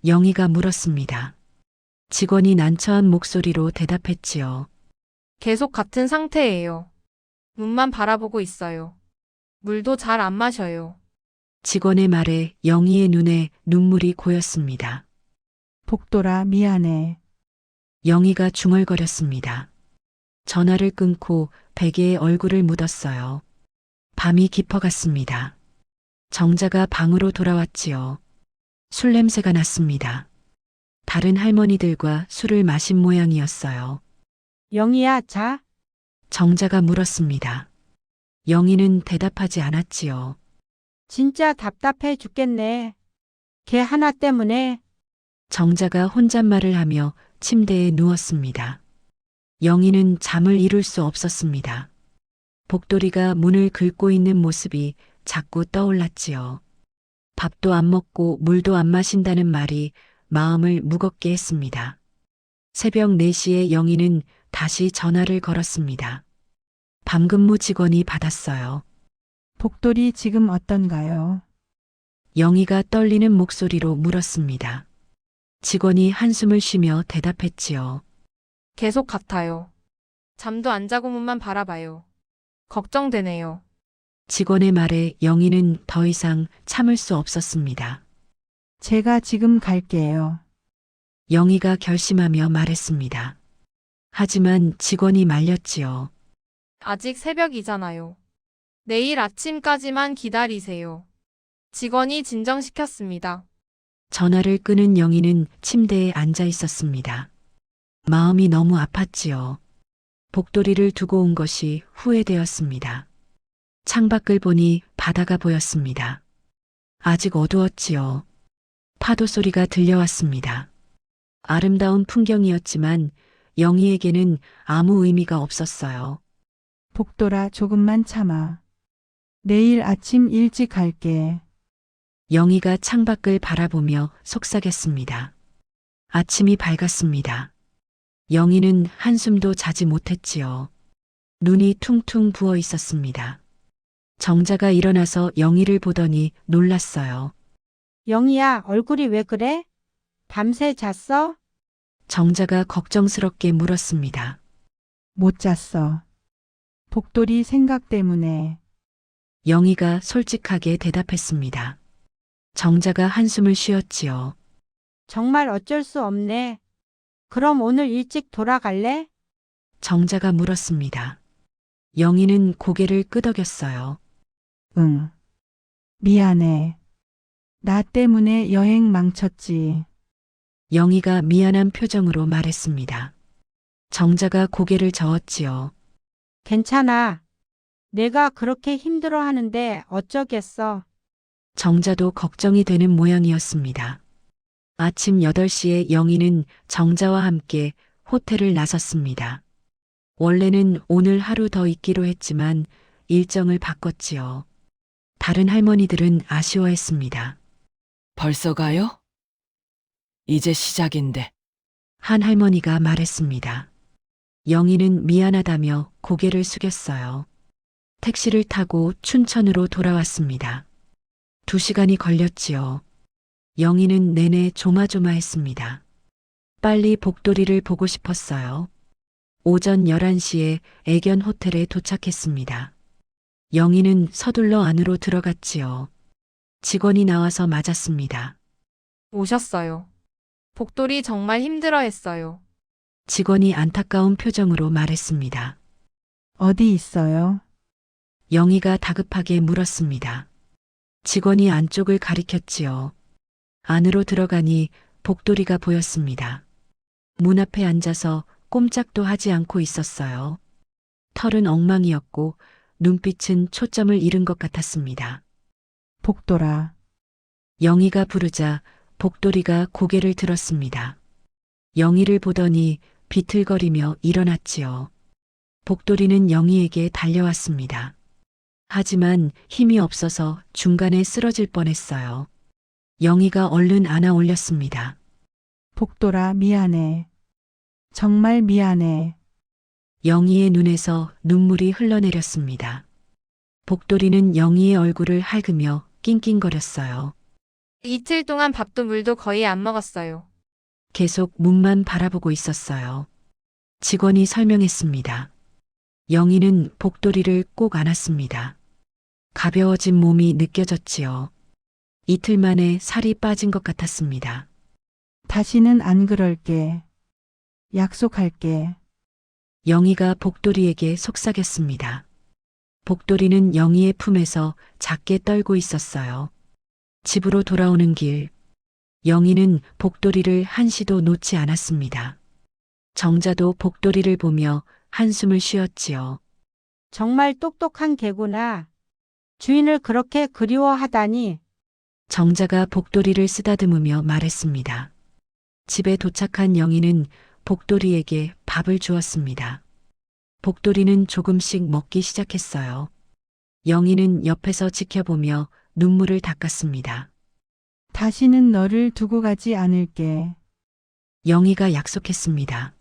영희가 물었습니다. 직원이 난처한 목소리로 대답했지요. 계속 같은 상태예요. 문만 바라보고 있어요. 물도 잘 안 마셔요. 직원의 말에 영희의 눈에 눈물이 고였습니다. 복돌아, 미안해. 영희가 중얼거렸습니다. 전화를 끊고 베개에 얼굴을 묻었어요. 밤이 깊어갔습니다. 정자가 방으로 돌아왔지요. 술 냄새가 났습니다. 다른 할머니들과 술을 마신 모양이었어요. 영희야, 자. 정자가 물었습니다. 영희는 대답하지 않았지요. 진짜 답답해 죽겠네. 걔 하나 때문에. 정자가 혼잣말을 하며 침대에 누웠습니다. 영희는 잠을 이룰 수 없었습니다. 복돌이가 문을 긁고 있는 모습이 자꾸 떠올랐지요. 밥도 안 먹고 물도 안 마신다는 말이 마음을 무겁게 했습니다. 새벽 4시에 영희는 다시 전화를 걸었습니다. 밤근무 직원이 받았어요. 복돌이 지금 어떤가요? 영희가 떨리는 목소리로 물었습니다. 직원이 한숨을 쉬며 대답했지요. 계속 같아요. 잠도 안 자고 문만 바라봐요. 걱정되네요. 직원의 말에 영희는 더 이상 참을 수 없었습니다. 제가 지금 갈게요. 영희가 결심하며 말했습니다. 하지만 직원이 말렸지요. 아직 새벽이잖아요. 내일 아침까지만 기다리세요. 직원이 진정시켰습니다. 전화를 끄는 영희는 침대에 앉아 있었습니다. 마음이 너무 아팠지요. 복돌이를 두고 온 것이 후회되었습니다. 창밖을 보니 바다가 보였습니다. 아직 어두웠지요. 파도 소리가 들려왔습니다. 아름다운 풍경이었지만 영희에게는 아무 의미가 없었어요. 복돌아, 조금만 참아. 내일 아침 일찍 갈게. 영희가 창밖을 바라보며 속삭였습니다. 아침이 밝았습니다. 영희는 한숨도 자지 못했지요. 눈이 퉁퉁 부어 있었습니다. 정자가 일어나서 영희를 보더니 놀랐어요. 영희야, 얼굴이 왜 그래? 밤새 잤어? 정자가 걱정스럽게 물었습니다. 못 잤어. 복돌이 생각 때문에. 영희가 솔직하게 대답했습니다. 정자가 한숨을 쉬었지요. 정말 어쩔 수 없네. 그럼 오늘 일찍 돌아갈래? 정자가 물었습니다. 영희는 고개를 끄덕였어요. 응. 미안해. 나 때문에 여행 망쳤지. 영희가 미안한 표정으로 말했습니다. 정자가 고개를 저었지요. 괜찮아. 내가 그렇게 힘들어 하는데 어쩌겠어. 정자도 걱정이 되는 모양이었습니다. 아침 8시에 영희는 정자와 함께 호텔을 나섰습니다. 원래는 오늘 하루 더 있기로 했지만 일정을 바꿨지요. 다른 할머니들은 아쉬워했습니다. 벌써 가요? 이제 시작인데. 한 할머니가 말했습니다. 영희는 미안하다며 고개를 숙였어요. 택시를 타고 춘천으로 돌아왔습니다. 2시간이 걸렸지요. 영희는 내내 조마조마했습니다. 빨리 복돌이를 보고 싶었어요. 오전 11시에 애견 호텔에 도착했습니다. 영희는 서둘러 안으로 들어갔지요. 직원이 나와서 맞았습니다. 오셨어요. 복돌이 정말 힘들어했어요. 직원이 안타까운 표정으로 말했습니다. 어디 있어요? 영희가 다급하게 물었습니다. 직원이 안쪽을 가리켰지요. 안으로 들어가니 복돌이가 보였습니다. 문 앞에 앉아서 꼼짝도 하지 않고 있었어요. 털은 엉망이었고 눈빛은 초점을 잃은 것 같았습니다. 복돌아. 영희가 부르자 복돌이가 고개를 들었습니다. 영희를 보더니 비틀거리며 일어났지요. 복돌이는 영희에게 달려왔습니다. 하지만 힘이 없어서 중간에 쓰러질 뻔했어요. 영희가 얼른 안아 올렸습니다. 복돌아, 미안해. 정말 미안해. 영희의 눈에서 눈물이 흘러내렸습니다. 복돌이는 영희의 얼굴을 핥으며 낑낑거렸어요. 이틀 동안 밥도 물도 거의 안 먹었어요. 계속 문만 바라보고 있었어요. 직원이 설명했습니다. 영희는 복돌이를 꼭 안았습니다. 가벼워진 몸이 느껴졌지요. 이틀 만에 살이 빠진 것 같았습니다. 다시는 안 그럴게. 약속할게. 영희가 복돌이에게 속삭였습니다. 복돌이는 영희의 품에서 작게 떨고 있었어요. 집으로 돌아오는 길, 영희는 복돌이를 한시도 놓지 않았습니다. 정자도 복돌이를 보며 한숨을 쉬었지요. 정말 똑똑한 개구나. 주인을 그렇게 그리워하다니. 정자가 복돌이를 쓰다듬으며 말했습니다. 집에 도착한 영희는 복돌이에게 밥을 주었습니다. 복돌이는 조금씩 먹기 시작했어요. 영희는 옆에서 지켜보며 눈물을 닦았습니다. 다시는 너를 두고 가지 않을게. 영희가 약속했습니다.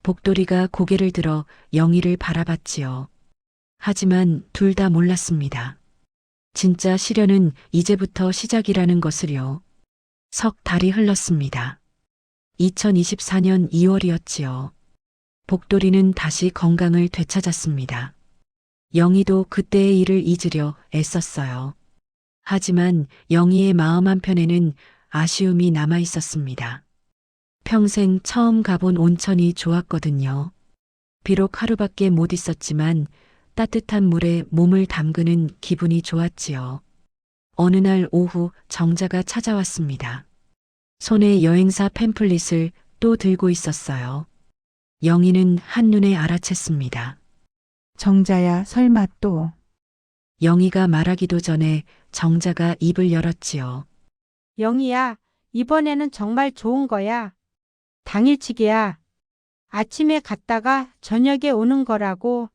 복돌이가 고개를 들어 영희를 바라봤지요. 하지만 둘 다 몰랐습니다. 진짜 시련은 이제부터 시작이라는 것을요. 석 달이 흘렀습니다. 2024년 2월이었지요. 복돌이는 다시 건강을 되찾았습니다. 영희도 그때의 일을 잊으려 애썼어요. 하지만 영희의 마음 한편에는 아쉬움이 남아 있었습니다. 평생 처음 가본 온천이 좋았거든요. 비록 하루밖에 못 있었지만 따뜻한 물에 몸을 담그는 기분이 좋았지요. 어느 날 오후 정자가 찾아왔습니다. 손에 여행사 팸플릿을 또 들고 있었어요. 영희는 한눈에 알아챘습니다. 정자야, 설마 또. 영희가 말하기도 전에 정자가 입을 열었지요. 영희야, 이번에는 정말 좋은 거야. 당일치기야. 아침에 갔다가 저녁에 오는 거라고.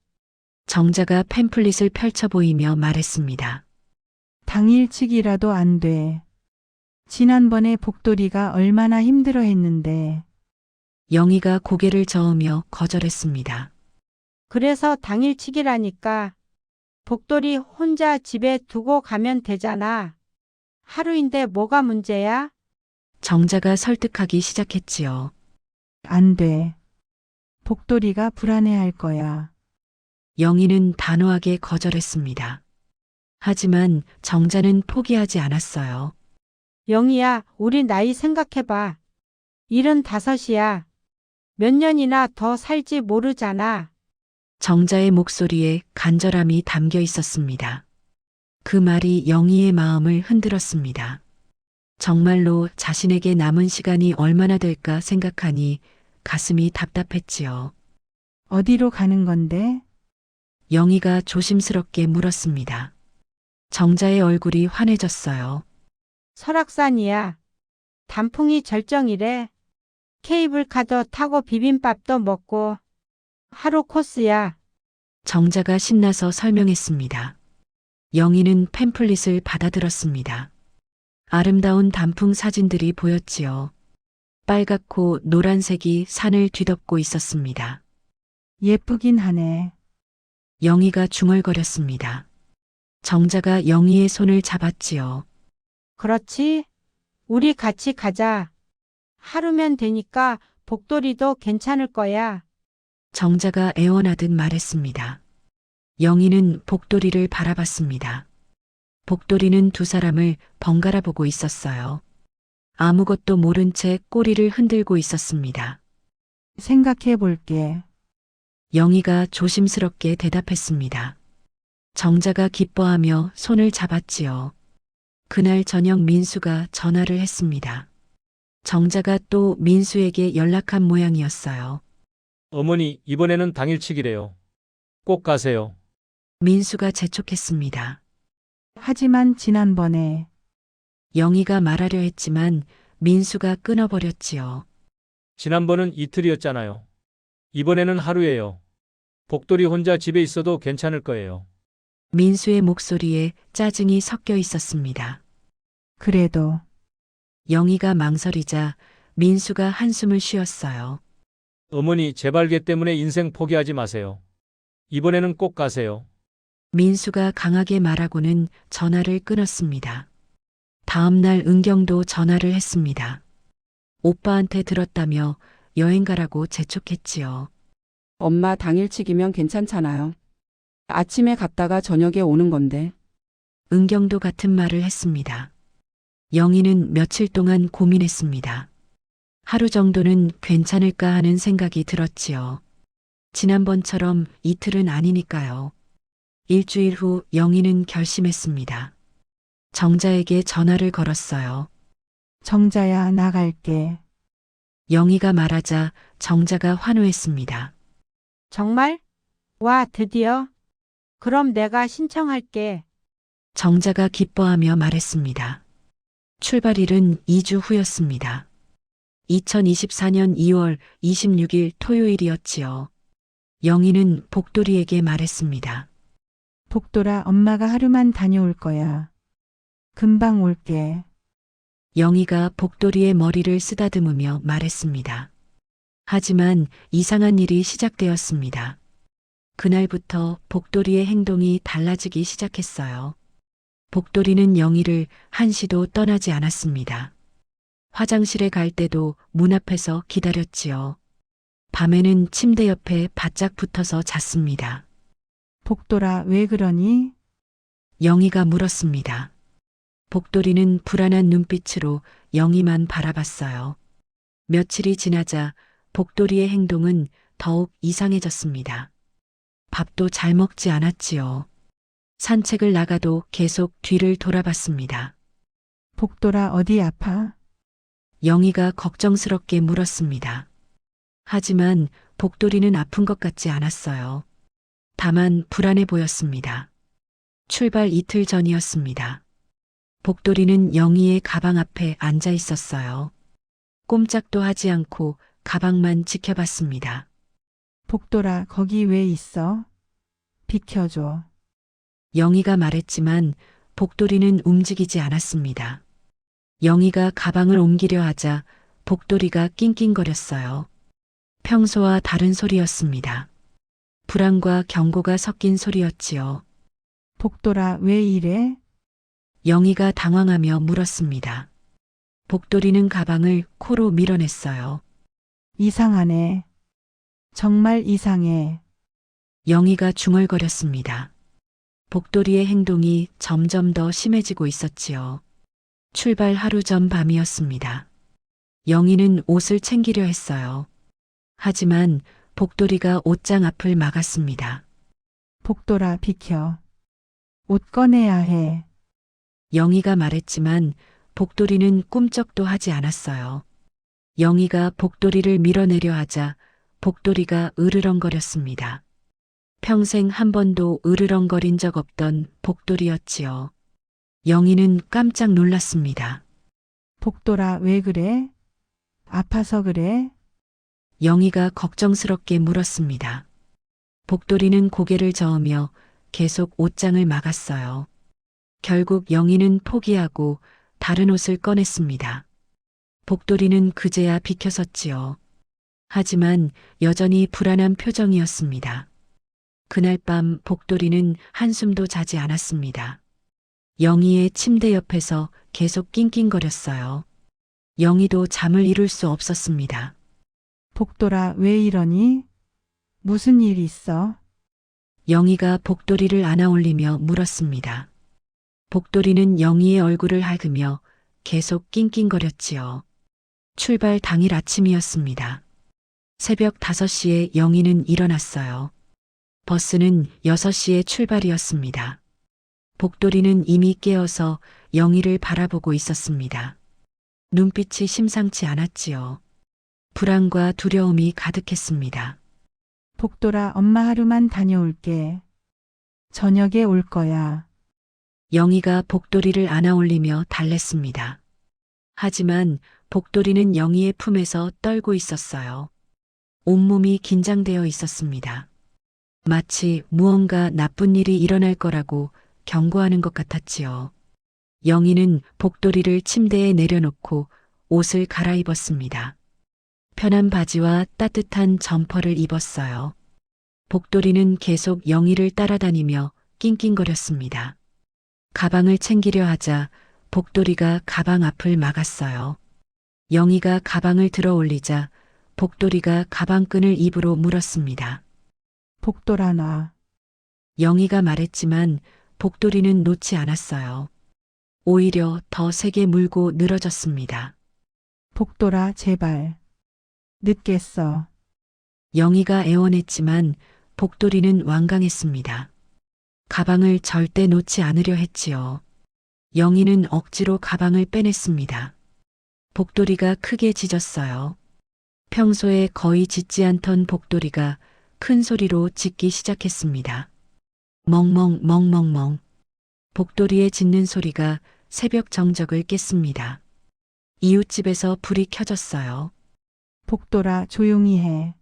정자가 팸플릿을 펼쳐 보이며 말했습니다. 당일치기라도 안 돼. 지난번에 복돌이가 얼마나 힘들어 했는데. 영희가 고개를 저으며 거절했습니다. 그래서 당일치기라니까. 복돌이 혼자 집에 두고 가면 되잖아. 하루인데 뭐가 문제야? 정자가 설득하기 시작했지요. 안 돼. 복돌이가 불안해할 거야. 영희는 단호하게 거절했습니다. 하지만 정자는 포기하지 않았어요. 영희야, 우리 나이 생각해봐. 75이야. 몇 년이나 더 살지 모르잖아. 정자의 목소리에 간절함이 담겨 있었습니다. 그 말이 영희의 마음을 흔들었습니다. 정말로 자신에게 남은 시간이 얼마나 될까 생각하니 가슴이 답답했지요. 어디로 가는 건데? 영희가 조심스럽게 물었습니다. 정자의 얼굴이 환해졌어요. 설악산이야. 단풍이 절정이래. 케이블카도 타고 비빔밥도 먹고. 하루 코스야. 정자가 신나서 설명했습니다. 영희는 팸플릿을 받아들었습니다. 아름다운 단풍 사진들이 보였지요. 빨갛고 노란색이 산을 뒤덮고 있었습니다. 예쁘긴 하네. 영희가 중얼거렸습니다. 정자가 영희의 손을 잡았지요. 그렇지? 우리 같이 가자. 하루면 되니까 복돌이도 괜찮을 거야. 정자가 애원하듯 말했습니다. 영희는 복돌이를 바라봤습니다. 복돌이는 두 사람을 번갈아 보고 있었어요. 아무것도 모른 채 꼬리를 흔들고 있었습니다. 생각해 볼게. 영희가 조심스럽게 대답했습니다. 정자가 기뻐하며 손을 잡았지요. 그날 저녁 민수가 전화를 했습니다. 정자가 또 민수에게 연락한 모양이었어요. 어머니, 이번에는 당일치기래요. 꼭 가세요. 민수가 재촉했습니다. 하지만 지난번에 영희가 말하려 했지만 민수가 끊어버렸지요. 지난번은 이틀이었잖아요. 이번에는 하루예요. 복돌이 혼자 집에 있어도 괜찮을 거예요. 민수의 목소리에 짜증이 섞여 있었습니다. 그래도 영희가 망설이자 민수가 한숨을 쉬었어요. 어머니, 재발계 때문에 인생 포기하지 마세요. 이번에는 꼭 가세요. 민수가 강하게 말하고는 전화를 끊었습니다. 다음 날 은경도 전화를 했습니다. 오빠한테 들었다며 여행 가라고 재촉했지요. 엄마 당일치기면 괜찮잖아요. 아침에 갔다가 저녁에 오는 건데. 은경도 같은 말을 했습니다. 영희는 며칠 동안 고민했습니다. 하루 정도는 괜찮을까 하는 생각이 들었지요. 지난번처럼 이틀은 아니니까요. 일주일 후 영희는 결심했습니다. 정자에게 전화를 걸었어요. 정자야, 나갈게. 영희가 말하자 정자가 환호했습니다. 정말? 와, 드디어? 그럼 내가 신청할게. 정자가 기뻐하며 말했습니다. 출발일은 2주 후였습니다. 2024년 2월 26일 토요일이었지요. 영희는 복돌이에게 말했습니다. 복돌아, 엄마가 하루만 다녀올 거야. 금방 올게. 영희가 복돌이의 머리를 쓰다듬으며 말했습니다. 하지만 이상한 일이 시작되었습니다. 그날부터 복돌이의 행동이 달라지기 시작했어요. 복돌이는 영희를 한시도 떠나지 않았습니다. 화장실에 갈 때도 문 앞에서 기다렸지요. 밤에는 침대 옆에 바짝 붙어서 잤습니다. 복돌아, 왜 그러니? 영희가 물었습니다. 복돌이는 불안한 눈빛으로 영희만 바라봤어요. 며칠이 지나자 복돌이의 행동은 더욱 이상해졌습니다. 밥도 잘 먹지 않았지요. 산책을 나가도 계속 뒤를 돌아봤습니다. 복돌아, 어디 아파? 영희가 걱정스럽게 물었습니다. 하지만 복돌이는 아픈 것 같지 않았어요. 다만 불안해 보였습니다. 출발 이틀 전이었습니다. 복돌이는 영희의 가방 앞에 앉아 있었어요. 꼼짝도 하지 않고 가방만 지켜봤습니다. 복돌아, 거기 왜 있어? 비켜줘. 영희가 말했지만 복돌이는 움직이지 않았습니다. 영희가 가방을 옮기려 하자 복돌이가 낑낑거렸어요. 평소와 다른 소리였습니다. 불안과 경고가 섞인 소리였지요. 복돌아, 왜 이래? 영희가 당황하며 물었습니다. 복돌이는 가방을 코로 밀어냈어요. 이상하네. 정말 이상해. 영희가 중얼거렸습니다. 복돌이의 행동이 점점 더 심해지고 있었지요. 출발 하루 전 밤이었습니다. 영희는 옷을 챙기려 했어요. 하지만 복돌이가 옷장 앞을 막았습니다. 복돌아, 비켜. 옷 꺼내야 해. 영희가 말했지만 복돌이는 꿈쩍도 하지 않았어요. 영희가 복돌이를 밀어내려 하자 복돌이가 으르렁거렸습니다. 평생 한 번도 으르렁거린 적 없던 복돌이였지요. 영희는 깜짝 놀랐습니다. 복돌아, 왜 그래? 아파서 그래? 영희가 걱정스럽게 물었습니다. 복돌이는 고개를 저으며 계속 옷장을 막았어요. 결국 영희는 포기하고 다른 옷을 꺼냈습니다. 복돌이는 그제야 비켜섰지요. 하지만 여전히 불안한 표정이었습니다. 그날 밤 복돌이는 한숨도 자지 않았습니다. 영희의 침대 옆에서 계속 낑낑거렸어요. 영희도 잠을 이룰 수 없었습니다. 복돌아, 왜 이러니? 무슨 일 있어? 영희가 복돌이를 안아올리며 물었습니다. 복돌이는 영희의 얼굴을 핥으며 계속 낑낑거렸지요. 출발 당일 아침이었습니다. 새벽 5시에 영희는 일어났어요. 버스는 6시에 출발이었습니다. 복돌이는 이미 깨어서 영희를 바라보고 있었습니다. 눈빛이 심상치 않았지요. 불안과 두려움이 가득했습니다. 복돌아, 엄마 하루만 다녀올게. 저녁에 올 거야. 영희가 복돌이를 안아올리며 달랬습니다. 하지만 복돌이는 영희의 품에서 떨고 있었어요. 온몸이 긴장되어 있었습니다. 마치 무언가 나쁜 일이 일어날 거라고 경고하는 것 같았지요. 영희는 복돌이를 침대에 내려놓고 옷을 갈아입었습니다. 편한 바지와 따뜻한 점퍼를 입었어요. 복돌이는 계속 영희를 따라다니며 낑낑거렸습니다. 가방을 챙기려 하자 복돌이가 가방 앞을 막았어요. 영희가 가방을 들어 올리자 복돌이가 가방끈을 입으로 물었습니다. 복돌아, 놔. 영희가 말했지만 복돌이는 놓지 않았어요. 오히려 더 세게 물고 늘어졌습니다. 복돌아, 제발. 늦겠어. 영희가 애원했지만 복돌이는 완강했습니다. 가방을 절대 놓지 않으려 했지요. 영희는 억지로 가방을 빼냈습니다. 복돌이가 크게 짖었어요. 평소에 거의 짖지 않던 복돌이가 큰 소리로 짖기 시작했습니다. 멍멍 멍멍멍. 복돌이의 짖는 소리가 새벽 정적을 깼습니다. 이웃집에서 불이 켜졌어요. 복돌아, 조용히 해.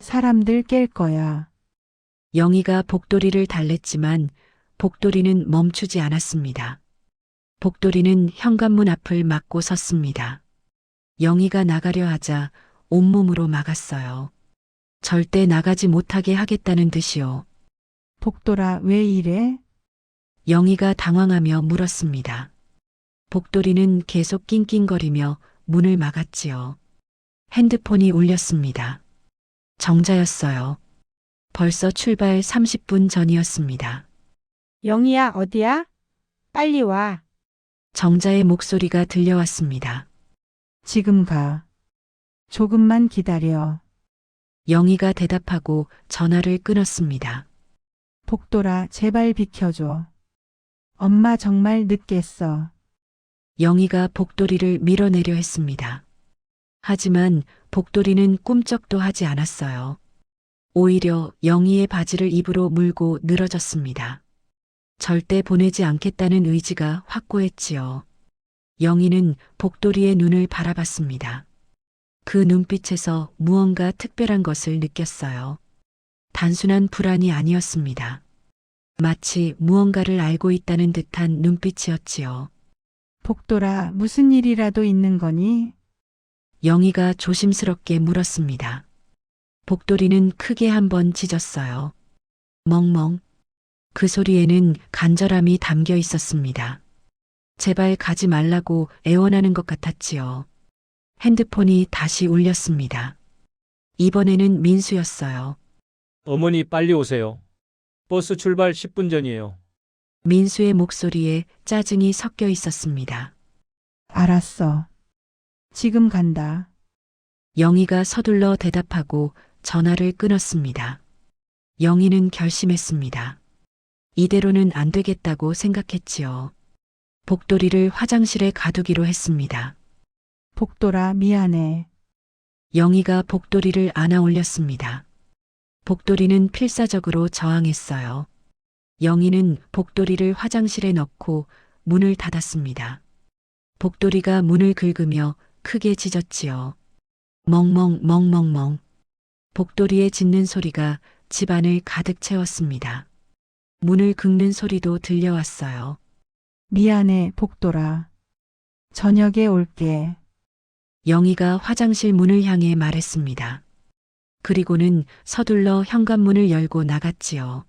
사람들 깰 거야. 영희가 복돌이를 달랬지만 복돌이는 멈추지 않았습니다. 복돌이는 현관문 앞을 막고 섰습니다. 영희가 나가려 하자 온몸으로 막았어요. 절대 나가지 못하게 하겠다는 듯이요. 복돌아, 왜 이래? 영희가 당황하며 물었습니다. 복돌이는 계속 낑낑거리며 문을 막았지요. 핸드폰이 울렸습니다. 정자였어요. 벌써 출발 30분 전이었습니다. 영희야, 어디야? 빨리 와. 정자의 목소리가 들려왔습니다. 지금 가. 조금만 기다려. 영희가 대답하고 전화를 끊었습니다. 복돌아, 제발 비켜줘. 엄마 정말 늦겠어. 영희가 복돌이를 밀어내려 했습니다. 하지만 복돌이는 꿈쩍도 하지 않았어요. 오히려 영희의 바지를 입으로 물고 늘어졌습니다. 절대 보내지 않겠다는 의지가 확고했지요. 영희는 복돌이의 눈을 바라봤습니다. 그 눈빛에서 무언가 특별한 것을 느꼈어요. 단순한 불안이 아니었습니다. 마치 무언가를 알고 있다는 듯한 눈빛이었지요. 복돌아, 무슨 일이라도 있는 거니? 영희가 조심스럽게 물었습니다. 복돌이는 크게 한번 짖었어요. 멍멍. 그 소리에는 간절함이 담겨 있었습니다. 제발 가지 말라고 애원하는 것 같았지요. 핸드폰이 다시 울렸습니다. 이번에는 민수였어요. 어머니 빨리 오세요. 버스 출발 10분 전이에요. 민수의 목소리에 짜증이 섞여 있었습니다. 알았어. 지금 간다. 영희가 서둘러 대답하고 전화를 끊었습니다. 영희는 결심했습니다. 이대로는 안 되겠다고 생각했지요. 복돌이를 화장실에 가두기로 했습니다. 복돌아, 미안해. 영희가 복돌이를 안아 올렸습니다. 복돌이는 필사적으로 저항했어요. 영희는 복돌이를 화장실에 넣고 문을 닫았습니다. 복돌이가 문을 긁으며 크게 짖었지요. 멍멍 멍멍멍. 복돌이의 짖는 소리가 집안을 가득 채웠습니다. 문을 긁는 소리도 들려왔어요. 미안해, 복돌아. 저녁에 올게. 영희가 화장실 문을 향해 말했습니다. 그리고는 서둘러 현관문을 열고 나갔지요.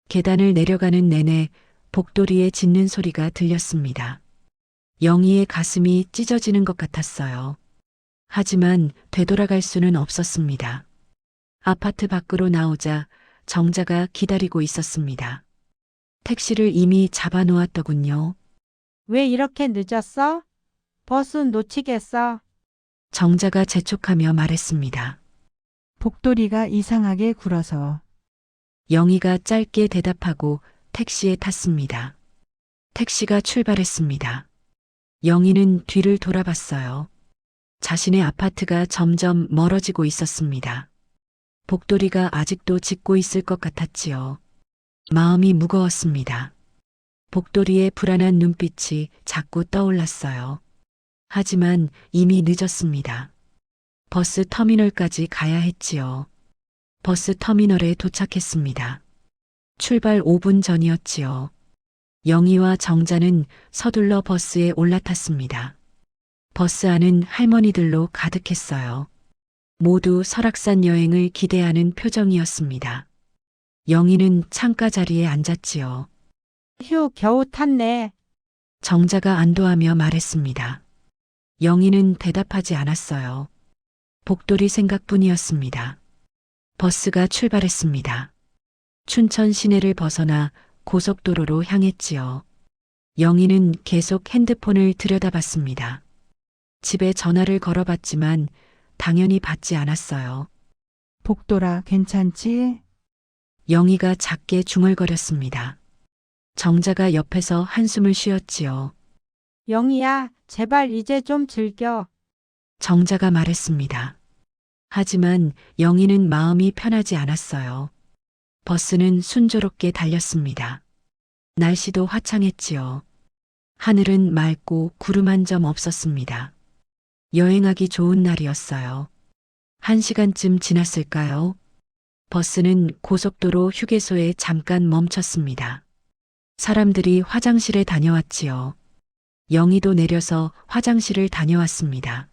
계단을 내려가는 내내 복돌이의 짖는 소리가 들렸습니다. 영희의 가슴이 찢어지는 것 같았어요. 하지만 되돌아갈 수는 없었습니다. 아파트 밖으로 나오자 정자가 기다리고 있었습니다. 택시를 이미 잡아놓았더군요. 왜 이렇게 늦었어? 버스 놓치겠어. 정자가 재촉하며 말했습니다. 복돌이가 이상하게 굴어서. 영희가 짧게 대답하고 택시에 탔습니다. 택시가 출발했습니다. 영희는 뒤를 돌아봤어요. 자신의 아파트가 점점 멀어지고 있었습니다. 복돌이가 아직도 짖고 있을 것 같았지요. 마음이 무거웠습니다. 복돌이의 불안한 눈빛이 자꾸 떠올랐어요. 하지만 이미 늦었습니다. 버스 터미널까지 가야 했지요. 버스 터미널에 도착했습니다. 출발 5분 전이었지요. 영희와 정자는 서둘러 버스에 올라탔습니다. 버스 안은 할머니들로 가득했어요. 모두 설악산 여행을 기대하는 표정이었습니다. 영희는 창가 자리에 앉았지요. 휴, 겨우 탔네. 정자가 안도하며 말했습니다. 영희는 대답하지 않았어요. 복돌이 생각뿐이었습니다. 버스가 출발했습니다. 춘천 시내를 벗어나 고속도로로 향했지요. 영희는 계속 핸드폰을 들여다봤습니다. 집에 전화를 걸어봤지만 당연히 받지 않았어요. 복돌아, 괜찮지? 영희가 작게 중얼거렸습니다. 정자가 옆에서 한숨을 쉬었지요. 영희야, 제발 이제 좀 즐겨. 정자가 말했습니다. 하지만 영희는 마음이 편하지 않았어요. 버스는 순조롭게 달렸습니다. 날씨도 화창했지요. 하늘은 맑고 구름 한 점 없었습니다. 여행하기 좋은 날이었어요. 1시간쯤 지났을까요? 버스는 고속도로 휴게소에 잠깐 멈췄습니다. 사람들이 화장실에 다녀왔지요. 영희도 내려서 화장실을 다녀왔습니다.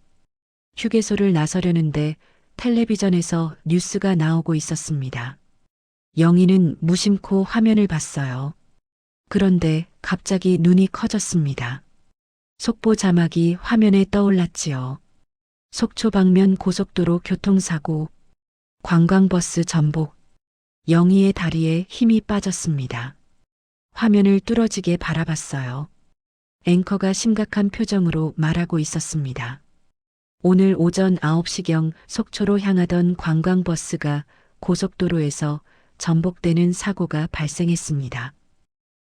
휴게소를 나서려는데 텔레비전에서 뉴스가 나오고 있었습니다. 영희는 무심코 화면을 봤어요. 그런데 갑자기 눈이 커졌습니다. 속보 자막이 화면에 떠올랐지요. 속초 방면 고속도로 교통사고, 관광버스 전복. 영희의 다리에 힘이 빠졌습니다. 화면을 뚫어지게 바라봤어요. 앵커가 심각한 표정으로 말하고 있었습니다. 오늘 오전 9시경 속초로 향하던 관광버스가 고속도로에서 전복되는 사고가 발생했습니다.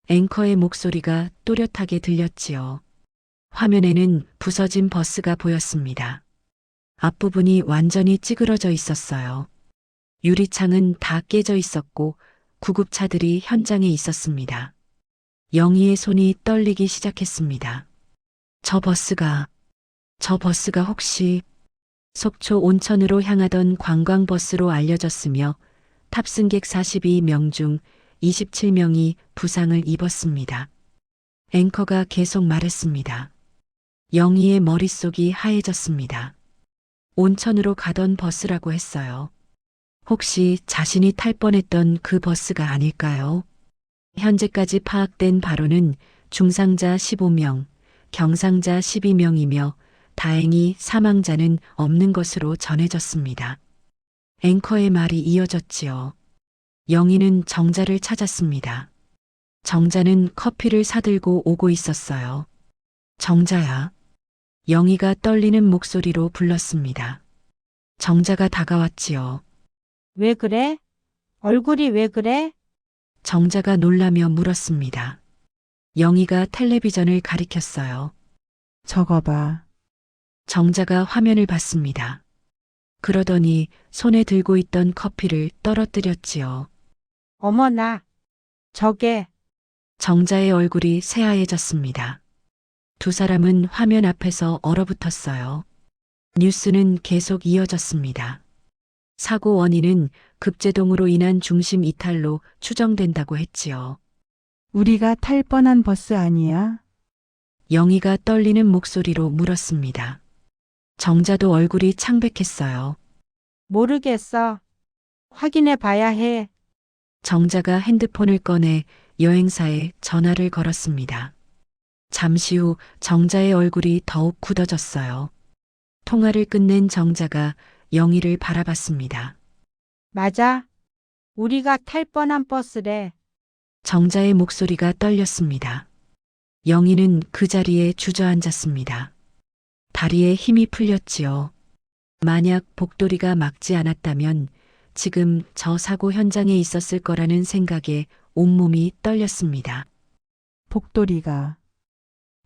앵커의 목소리가 또렷하게 들렸지요. 화면에는 부서진 버스가 보였습니다. 앞부분이 완전히 찌그러져 있었어요. 유리창은 다 깨져 있었고 구급차들이 현장에 있었습니다. 영희의 손이 떨리기 시작했습니다. 저 버스가 혹시 속초 온천으로 향하던 관광버스로 알려졌으며 탑승객 42명 중 27명이 부상을 입었습니다. 앵커가 계속 말했습니다. 영희의 머릿속이 하얘졌습니다. 온천으로 가던 버스라고 했어요. 혹시 자신이 탈 뻔했던 그 버스가 아닐까요? 현재까지 파악된 바로는 중상자 15명, 경상자 12명이며 다행히 사망자는 없는 것으로 전해졌습니다. 앵커의 말이 이어졌지요. 영희는 정자를 찾았습니다. 정자는 커피를 사들고 오고 있었어요. 정자야. 영희가 떨리는 목소리로 불렀습니다. 정자가 다가왔지요. 왜 그래? 얼굴이 왜 그래? 정자가 놀라며 물었습니다. 영희가 텔레비전을 가리켰어요. 저거 봐. 정자가 화면을 봤습니다. 그러더니 손에 들고 있던 커피를 떨어뜨렸지요. 어머나. 저게 정자의 얼굴이 새하얘졌습니다. 두 사람은 화면 앞에서 얼어붙었어요. 뉴스는 계속 이어졌습니다. 사고 원인은 급제동으로 인한 중심 이탈로 추정된다고 했지요. 우리가 탈 뻔한 버스 아니야? 영희가 떨리는 목소리로 물었습니다. 정자도 얼굴이 창백했어요. 모르겠어. 확인해 봐야 해. 정자가 핸드폰을 꺼내 여행사에 전화를 걸었습니다. 잠시 후 정자의 얼굴이 더욱 굳어졌어요. 통화를 끝낸 정자가 영희를 바라봤습니다. 맞아. 우리가 탈 뻔한 버스래. 정자의 목소리가 떨렸습니다. 영희는 그 자리에 주저앉았습니다. 다리에 힘이 풀렸지요. 만약 복도리가 막지 않았다면 지금 저 사고 현장에 있었을 거라는 생각에 온몸이 떨렸습니다.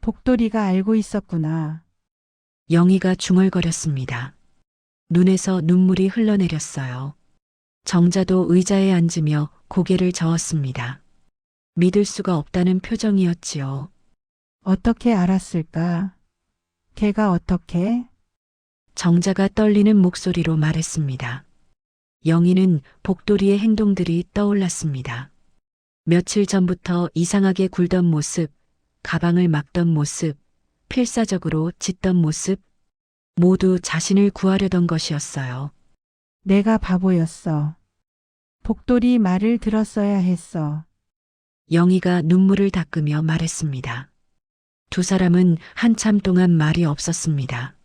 복돌이가 알고 있었구나. 영희가 중얼거렸습니다. 눈에서 눈물이 흘러내렸어요. 정자도 의자에 앉으며 고개를 저었습니다. 믿을 수가 없다는 표정이었지요. 어떻게 알았을까? 걔가 어떻게? 정자가 떨리는 목소리로 말했습니다. 영희는 복돌이의 행동들이 떠올랐습니다. 며칠 전부터 이상하게 굴던 모습, 가방을 막던 모습, 필사적으로 짖던 모습, 모두 자신을 구하려던 것이었어요. 내가 바보였어. 복돌이 말을 들었어야 했어. 영희가 눈물을 닦으며 말했습니다. 두 사람은 한참 동안 말이 없었습니다.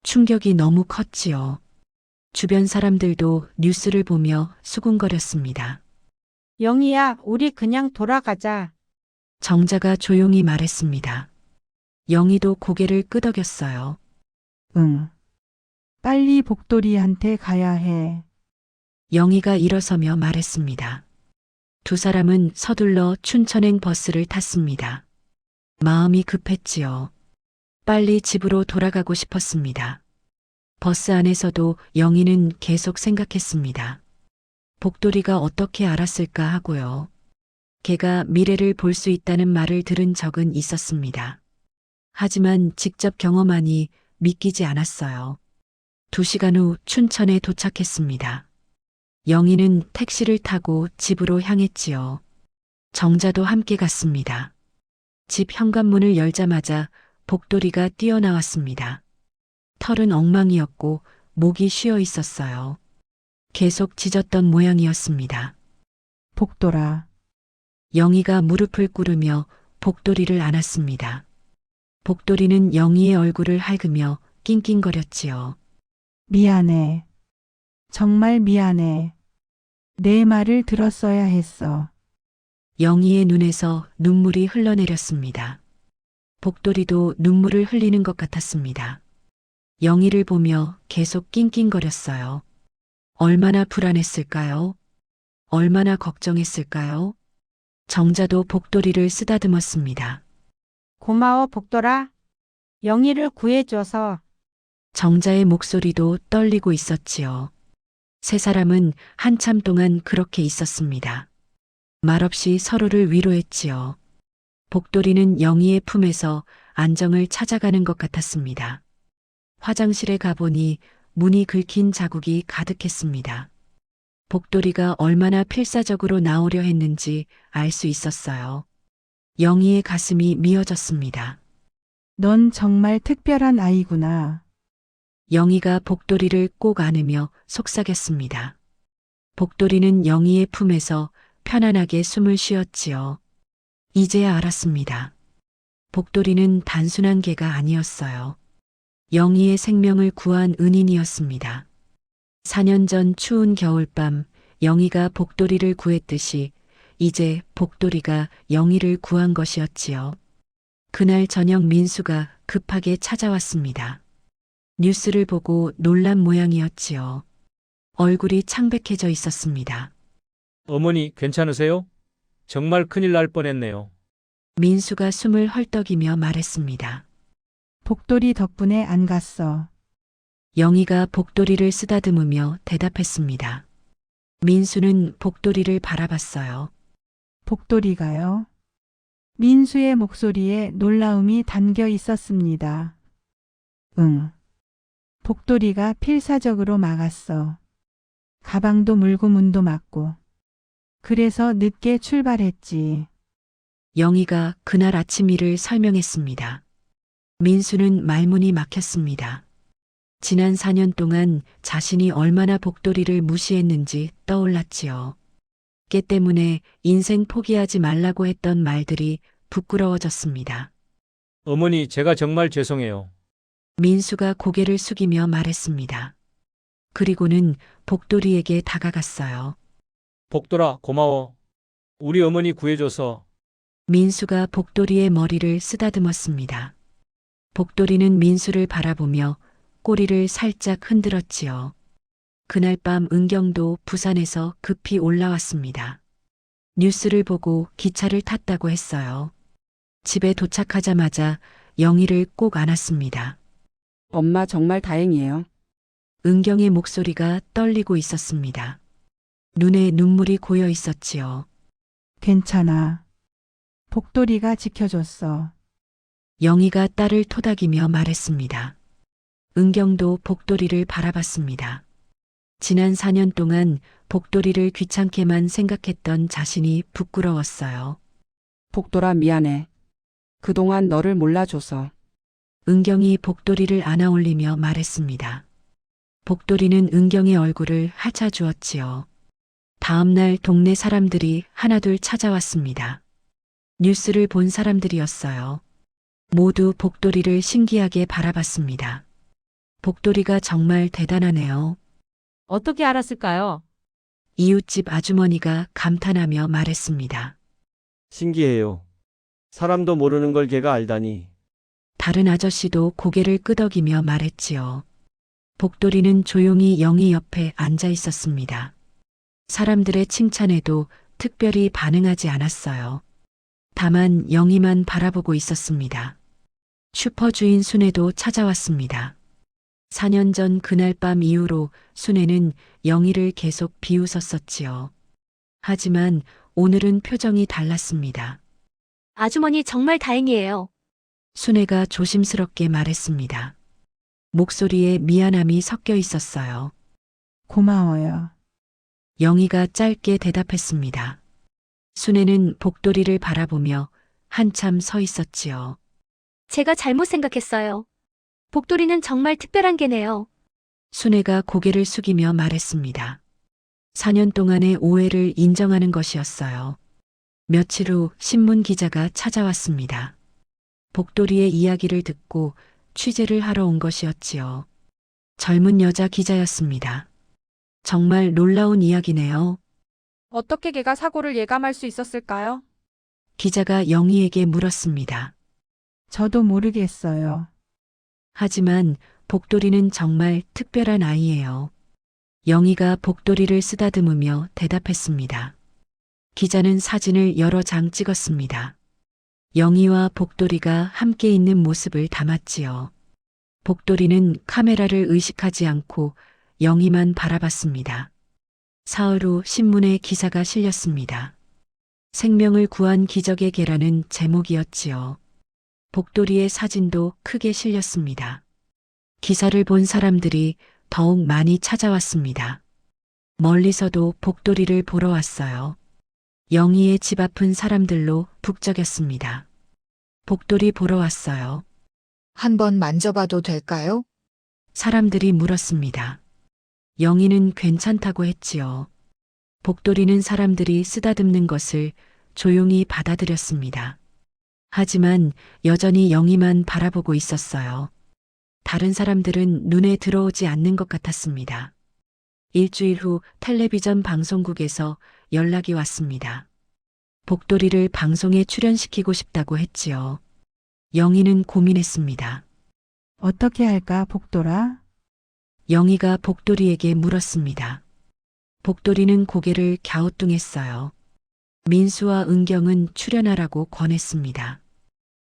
충격이 너무 컸지요. 주변 사람들도 뉴스를 보며 수군거렸습니다. 영희야, 우리 그냥 돌아가자. 정자가 조용히 말했습니다. 영희도 고개를 끄덕였어요. 응. 빨리 복돌이한테 가야 해. 영희가 일어서며 말했습니다. 두 사람은 서둘러 춘천행 버스를 탔습니다. 마음이 급했지요. 빨리 집으로 돌아가고 싶었습니다. 버스 안에서도 영희는 계속 생각했습니다. 복돌이가 어떻게 알았을까 하고요. 걔가 미래를 볼 수 있다는 말을 들은 적은 있었습니다. 하지만 직접 경험하니 믿기지 않았어요. 2시간 후 춘천에 도착했습니다. 영희는 택시를 타고 집으로 향했지요. 정자도 함께 갔습니다. 집 현관문을 열자마자 복돌이가 뛰어나왔습니다. 털은 엉망이었고 목이 쉬어 있었어요. 계속 짖었던 모양이었습니다. 복돌아, 영희가 무릎을 꿇으며 복돌이를 안았습니다. 복돌이는 영희의 얼굴을 핥으며 낑낑거렸지요. 미안해. 정말 미안해. 내 말을 들었어야 했어. 영희의 눈에서 눈물이 흘러내렸습니다. 복돌이도 눈물을 흘리는 것 같았습니다. 영희를 보며 계속 낑낑거렸어요. 얼마나 불안했을까요? 얼마나 걱정했을까요? 정자도 복돌이를 쓰다듬었습니다. 고마워, 복돌아. 영희를 구해줘서. 정자의 목소리도 떨리고 있었지요. 세 사람은 한참 동안 그렇게 있었습니다. 말없이 서로를 위로했지요. 복돌이는 영희의 품에서 안정을 찾아가는 것 같았습니다. 화장실에 가보니 문이 긁힌 자국이 가득했습니다. 복돌이가 얼마나 필사적으로 나오려 했는지 알 수 있었어요. 영희의 가슴이 미어졌습니다. 넌 정말 특별한 아이구나. 영희가 복돌이를 꼭 안으며 속삭였습니다. 복돌이는 영희의 품에서 편안하게 숨을 쉬었지요. 이제야 알았습니다. 복돌이는 단순한 개가 아니었어요. 영희의 생명을 구한 은인이었습니다. 4년 전 추운 겨울밤 영희가 복돌이를 구했듯이 이제 복돌이가 영희를 구한 것이었지요. 그날 저녁 민수가 급하게 찾아왔습니다. 뉴스를 보고 놀란 모양이었지요. 얼굴이 창백해져 있었습니다. 어머니 괜찮으세요? 정말 큰일 날 뻔했네요. 민수가 숨을 헐떡이며 말했습니다. 복돌이 덕분에 안 갔어. 영희가 복돌이를 쓰다듬으며 대답했습니다. 민수는 복돌이를 바라봤어요. 복돌이가요? 민수의 목소리에 놀라움이 담겨 있었습니다. 응. 복돌이가 필사적으로 막았어. 가방도 물고 문도 막고. 그래서 늦게 출발했지. 영희가 그날 아침 일을 설명했습니다. 민수는 말문이 막혔습니다. 지난 4년 동안 자신이 얼마나 복돌이를 무시했는지 떠올랐지요. 깨 때문에 인생 포기하지 말라고 했던 말들이 부끄러워졌습니다. 어머니 제가 정말 죄송해요. 민수가 고개를 숙이며 말했습니다. 그리고는 복돌이에게 다가갔어요. 복돌아 고마워. 우리 어머니 구해줘서. 민수가 복돌이의 머리를 쓰다듬었습니다. 복돌이는 민수를 바라보며 꼬리를 살짝 흔들었지요. 그날 밤 은경도 부산에서 급히 올라왔습니다. 뉴스를 보고 기차를 탔다고 했어요. 집에 도착하자마자 영희를 꼭 안았습니다. 엄마 정말 다행이에요. 은경의 목소리가 떨리고 있었습니다. 눈에 눈물이 고여 있었지요. 괜찮아. 복돌이가 지켜줬어. 영희가 딸을 토닥이며 말했습니다. 은경도 복돌이를 바라봤습니다. 지난 4년 동안 복돌이를 귀찮게만 생각했던 자신이 부끄러웠어요. 복돌아 미안해. 그동안 너를 몰라줘서. 은경이 복돌이를 안아올리며 말했습니다. 복돌이는 은경의 얼굴을 핥아주었지요. 다음 날 동네 사람들이 하나둘 찾아왔습니다. 뉴스를 본 사람들이었어요. 모두 복돌이를 신기하게 바라봤습니다. 복돌이가 정말 대단하네요. 어떻게 알았을까요? 이웃집 아주머니가 감탄하며 말했습니다. 신기해요. 사람도 모르는 걸 걔가 알다니. 다른 아저씨도 고개를 끄덕이며 말했지요. 복돌이는 조용히 영희 옆에 앉아 있었습니다. 사람들의 칭찬에도 특별히 반응하지 않았어요. 다만 영희만 바라보고 있었습니다. 슈퍼주인 순애도 찾아왔습니다. 4년 전 그날 밤 이후로 순애는 영희를 계속 비웃었었지요. 하지만 오늘은 표정이 달랐습니다. 아주머니 정말 다행이에요. 순애가 조심스럽게 말했습니다. 목소리에 미안함이 섞여 있었어요. 고마워요. 영희가 짧게 대답했습니다. 순애는 복돌이를 바라보며 한참 서 있었지요. 제가 잘못 생각했어요. 복돌이는 정말 특별한 개네요. 순애가 고개를 숙이며 말했습니다. 4년 동안의 오해를 인정하는 것이었어요. 며칠 후 신문 기자가 찾아왔습니다. 복돌이의 이야기를 듣고 취재를 하러 온 것이었지요. 젊은 여자 기자였습니다. 정말 놀라운 이야기네요. 어떻게 걔가 사고를 예감할 수 있었을까요? 기자가 영희에게 물었습니다. 저도 모르겠어요. 하지만 복돌이는 정말 특별한 아이예요. 영희가 복돌이를 쓰다듬으며 대답했습니다. 기자는 사진을 여러 장 찍었습니다. 영희와 복돌이가 함께 있는 모습을 담았지요. 복돌이는 카메라를 의식하지 않고 영희만 바라봤습니다. 사흘 후 신문에 기사가 실렸습니다. 생명을 구한 기적의 개라는 제목이었지요. 복돌이의 사진도 크게 실렸습니다. 기사를 본 사람들이 더욱 많이 찾아왔습니다. 멀리서도 복돌이를 보러 왔어요. 영희의 집 앞은 사람들로 북적였습니다. 복돌이 보러 왔어요. 한번 만져봐도 될까요? 사람들이 물었습니다. 영희는 괜찮다고 했지요. 복돌이는 사람들이 쓰다듬는 것을 조용히 받아들였습니다. 하지만 여전히 영희만 바라보고 있었어요. 다른 사람들은 눈에 들어오지 않는 것 같았습니다. 일주일 후 텔레비전 방송국에서 연락이 왔습니다. 복돌이를 방송에 출연시키고 싶다고 했지요. 영희는 고민했습니다. 어떻게 할까, 복돌아? 영희가 복돌이에게 물었습니다. 복돌이는 고개를 갸우뚱했어요. 민수와 은경은 출연하라고 권했습니다.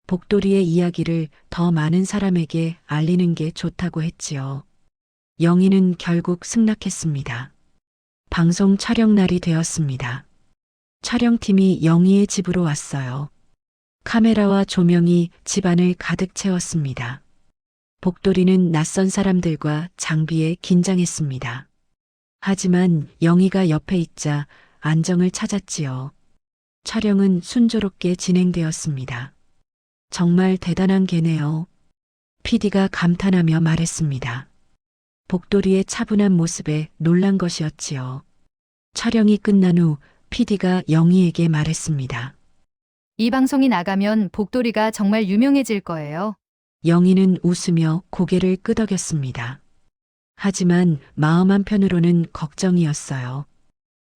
복돌이의 이야기를 더 많은 사람에게 알리는 게 좋다고 했지요. 영희는 결국 승낙했습니다. 방송 촬영 날이 되었습니다. 촬영팀이 영희의 집으로 왔어요. 카메라와 조명이 집안을 가득 채웠습니다. 복돌이는 낯선 사람들과 장비에 긴장했습니다. 하지만 영희가 옆에 있자 안정을 찾았지요. 촬영은 순조롭게 진행되었습니다. 정말 대단한 개네요. PD가 감탄하며 말했습니다. 복돌이의 차분한 모습에 놀란 것이었지요. 촬영이 끝난 후 PD가 영희에게 말했습니다. 이 방송이 나가면 복돌이가 정말 유명해질 거예요. 영희는 웃으며 고개를 끄덕였습니다. 하지만 마음 한편으로는 걱정이었어요.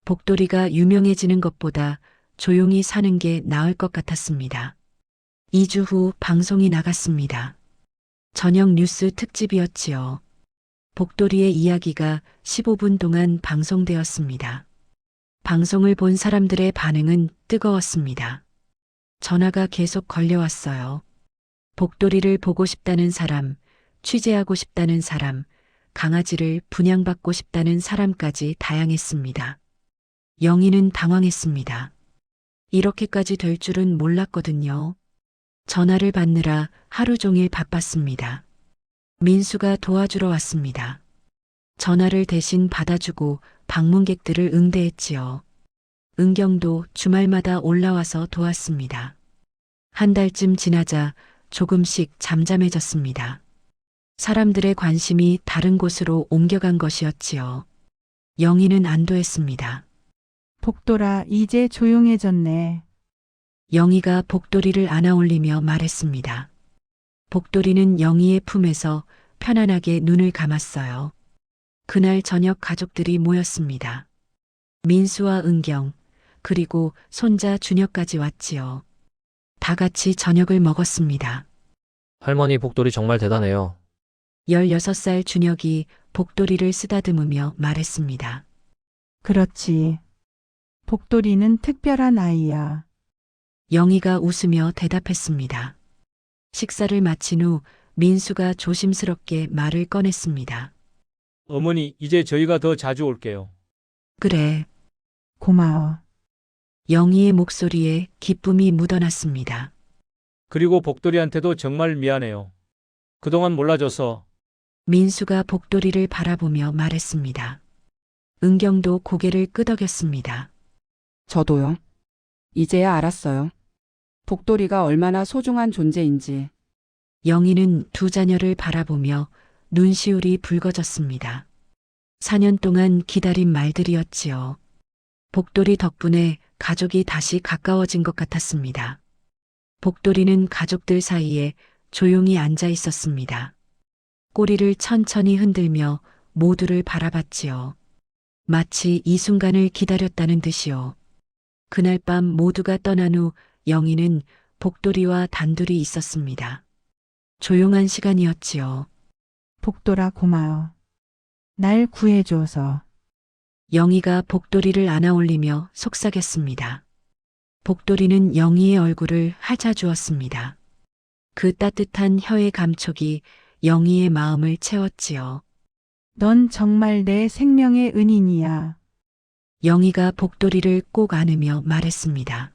복돌이가 유명해지는 것보다 조용히 사는 게 나을 것 같았습니다. 2주 후 방송이 나갔습니다. 저녁 뉴스 특집이었지요. 복돌이의 이야기가 15분 동안 방송되었습니다. 방송을 본 사람들의 반응은 뜨거웠습니다. 전화가 계속 걸려왔어요. 복돌이를 보고 싶다는 사람, 취재하고 싶다는 사람, 강아지를 분양받고 싶다는 사람까지 다양했습니다. 영희는 당황했습니다. 이렇게까지 될 줄은 몰랐거든요. 전화를 받느라 하루 종일 바빴습니다. 민수가 도와주러 왔습니다. 전화를 대신 받아주고 방문객들을 응대했지요. 은경도 주말마다 올라와서 도왔습니다. 한 달쯤 지나자 조금씩 잠잠해졌습니다. 사람들의 관심이 다른 곳으로 옮겨간 것이었지요. 영희는 안도했습니다. 복돌아, 이제 조용해졌네. 영희가 복돌이를 안아올리며 말했습니다. 복돌이는 영희의 품에서 편안하게 눈을 감았어요. 그날 저녁 가족들이 모였습니다. 민수와 은경, 그리고 손자 준혁까지 왔지요. 다 같이 저녁을 먹었습니다. 할머니 복돌이 정말 대단해요. 16살 준혁이 복돌이를 쓰다듬으며 말했습니다. 그렇지. 복돌이는 특별한 아이야. 영희가 웃으며 대답했습니다. 식사를 마친 후 민수가 조심스럽게 말을 꺼냈습니다. 어머니, 이제 저희가 더 자주 올게요. 그래. 고마워. 영희의 목소리에 기쁨이 묻어났습니다. 그리고 복돌이한테도 정말 미안해요. 그동안 몰라줘서. 민수가 복돌이를 바라보며 말했습니다. 은경도 고개를 끄덕였습니다. 저도요. 이제야 알았어요. 복돌이가 얼마나 소중한 존재인지. 영희는 두 자녀를 바라보며 눈시울이 붉어졌습니다. 4년 동안 기다린 말들이었지요. 복돌이 덕분에 가족이 다시 가까워진 것 같았습니다. 복돌이는 가족들 사이에 조용히 앉아 있었습니다. 꼬리를 천천히 흔들며 모두를 바라봤지요. 마치 이 순간을 기다렸다는 듯이요. 그날 밤 모두가 떠난 후 영희는 복돌이와 단둘이 있었습니다. 조용한 시간이었지요. 복돌아 고마워. 날 구해줘서. 영희가 복돌이를 안아올리며 속삭였습니다. 복돌이는 영희의 얼굴을 핥아주었습니다. 그 따뜻한 혀의 감촉이 영희의 마음을 채웠지요. 넌 정말 내 생명의 은인이야. 영희가 복돌이를 꼭 안으며 말했습니다.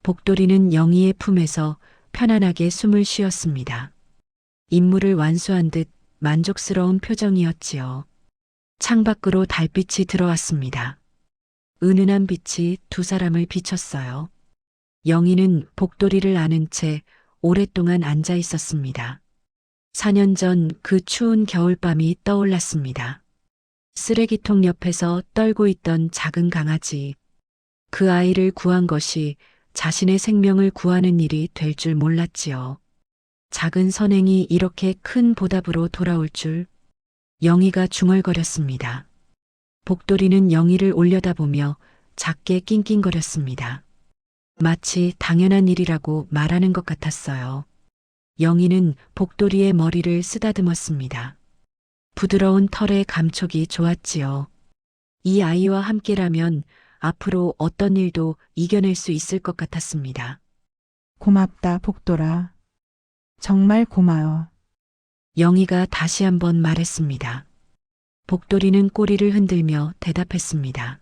복돌이는 영희의 품에서 편안하게 숨을 쉬었습니다. 임무를 완수한 듯 만족스러운 표정이었지요. 창밖으로 달빛이 들어왔습니다. 은은한 빛이 두 사람을 비췄어요. 영희는 복돌이를 안은 채 오랫동안 앉아 있었습니다. 4년 전 그 추운 겨울밤이 떠올랐습니다. 쓰레기통 옆에서 떨고 있던 작은 강아지. 그 아이를 구한 것이 자신의 생명을 구하는 일이 될 줄 몰랐지요. 작은 선행이 이렇게 큰 보답으로 돌아올 줄. 영희가 중얼거렸습니다. 복돌이는 영희를 올려다보며 작게 낑낑거렸습니다. 마치 당연한 일이라고 말하는 것 같았어요. 영희는 복돌이의 머리를 쓰다듬었습니다. 부드러운 털의 감촉이 좋았지요. 이 아이와 함께라면 앞으로 어떤 일도 이겨낼 수 있을 것 같았습니다. 고맙다, 복돌아. 정말 고마워. 영희가 다시 한번 말했습니다. 복돌이는 꼬리를 흔들며 대답했습니다.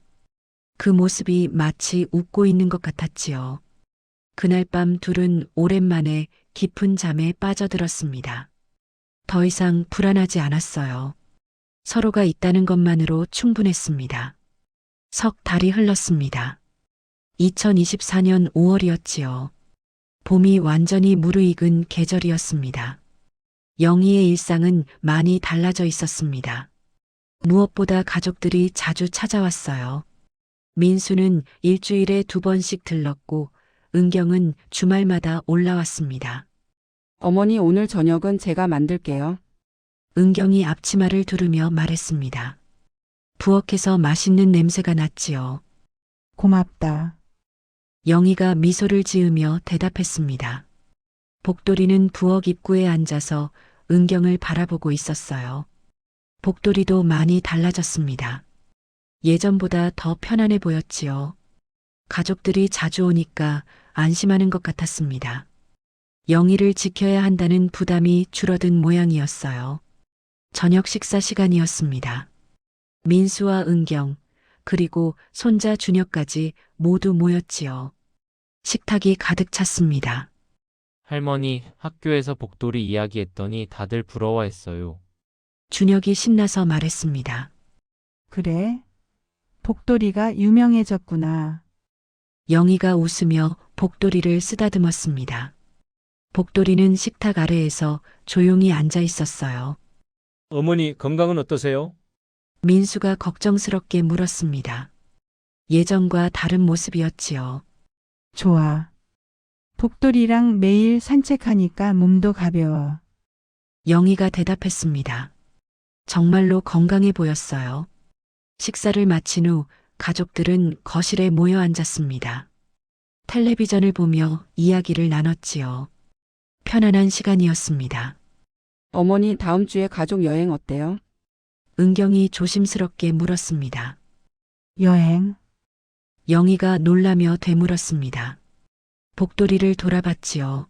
그 모습이 마치 웃고 있는 것 같았지요. 그날 밤 둘은 오랜만에 깊은 잠에 빠져들었습니다. 더 이상 불안하지 않았어요. 서로가 있다는 것만으로 충분했습니다. 석 달이 흘렀습니다. 2024년 5월이었지요. 봄이 완전히 무르익은 계절이었습니다. 영희의 일상은 많이 달라져 있었습니다. 무엇보다 가족들이 자주 찾아왔어요. 민수는 일주일에 2번씩 들렀고 은경은 주말마다 올라왔습니다. 어머니 오늘 저녁은 제가 만들게요. 은경이 앞치마를 두르며 말했습니다. 부엌에서 맛있는 냄새가 났지요. 고맙다. 영희가 미소를 지으며 대답했습니다. 복돌이는 부엌 입구에 앉아서 은경을 바라보고 있었어요. 복돌이도 많이 달라졌습니다. 예전보다 더 편안해 보였지요. 가족들이 자주 오니까 안심하는 것 같았습니다. 영희를 지켜야 한다는 부담이 줄어든 모양이었어요. 저녁 식사 시간이었습니다. 민수와 은경, 그리고 손자 준혁까지 모두 모였지요. 식탁이 가득 찼습니다. 할머니, 학교에서 복돌이 이야기했더니 다들 부러워했어요. 준혁이 신나서 말했습니다. 그래? 복돌이가 유명해졌구나. 영희가 웃으며 복돌이를 쓰다듬었습니다. 복돌이는 식탁 아래에서 조용히 앉아 있었어요. 어머니 건강은 어떠세요? 민수가 걱정스럽게 물었습니다. 예전과 다른 모습이었지요. 좋아. 복돌이랑 매일 산책하니까 몸도 가벼워. 영희가 대답했습니다. 정말로 건강해 보였어요. 식사를 마친 후 가족들은 거실에 모여 앉았습니다. 텔레비전을 보며 이야기를 나눴지요. 편안한 시간이었습니다. 어머니 다음 주에 가족 여행 어때요? 은경이 조심스럽게 물었습니다. 여행? 영희가 놀라며 되물었습니다. 복돌이를 돌아봤지요.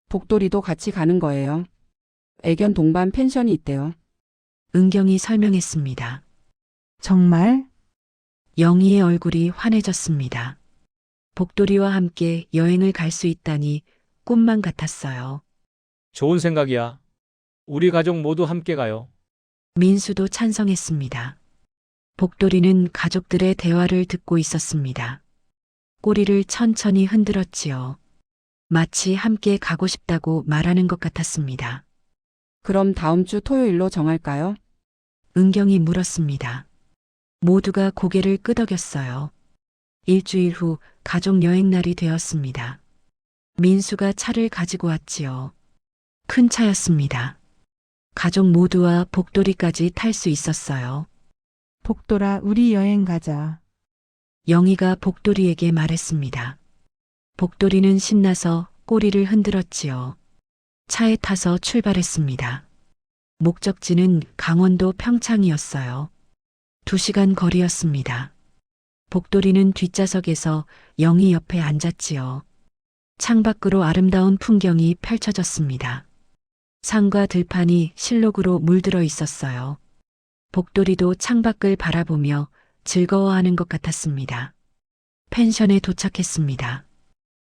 복돌이도 같이 가는 거예요. 애견 동반 펜션이 있대요. 은경이 설명했습니다. 정말? 영희의 얼굴이 환해졌습니다. 복돌이와 함께 여행을 갈 수 있다니 꿈만 같았어요. 좋은 생각이야. 우리 가족 모두 함께 가요. 민수도 찬성했습니다. 복돌이는 가족들의 대화를 듣고 있었습니다. 꼬리를 천천히 흔들었지요. 마치 함께 가고 싶다고 말하는 것 같았습니다. 그럼 다음 주 토요일로 정할까요? 은경이 물었습니다. 모두가 고개를 끄덕였어요. 일주일 후 가족 여행 날이 되었습니다. 민수가 차를 가지고 왔지요. 큰 차였습니다. 가족 모두와 복돌이까지 탈 수 있었어요. 복돌아, 우리 여행 가자. 영희가 복돌이에게 말했습니다. 복돌이는 신나서 꼬리를 흔들었지요. 차에 타서 출발했습니다. 목적지는 강원도 평창이었어요. 2시간 거리였습니다. 복돌이는 뒷좌석에서 영희 옆에 앉았지요. 창밖으로 아름다운 풍경이 펼쳐졌습니다. 산과 들판이 실록으로 물들어 있었어요. 복돌이도 창밖을 바라보며 즐거워하는 것 같았습니다. 펜션에 도착했습니다.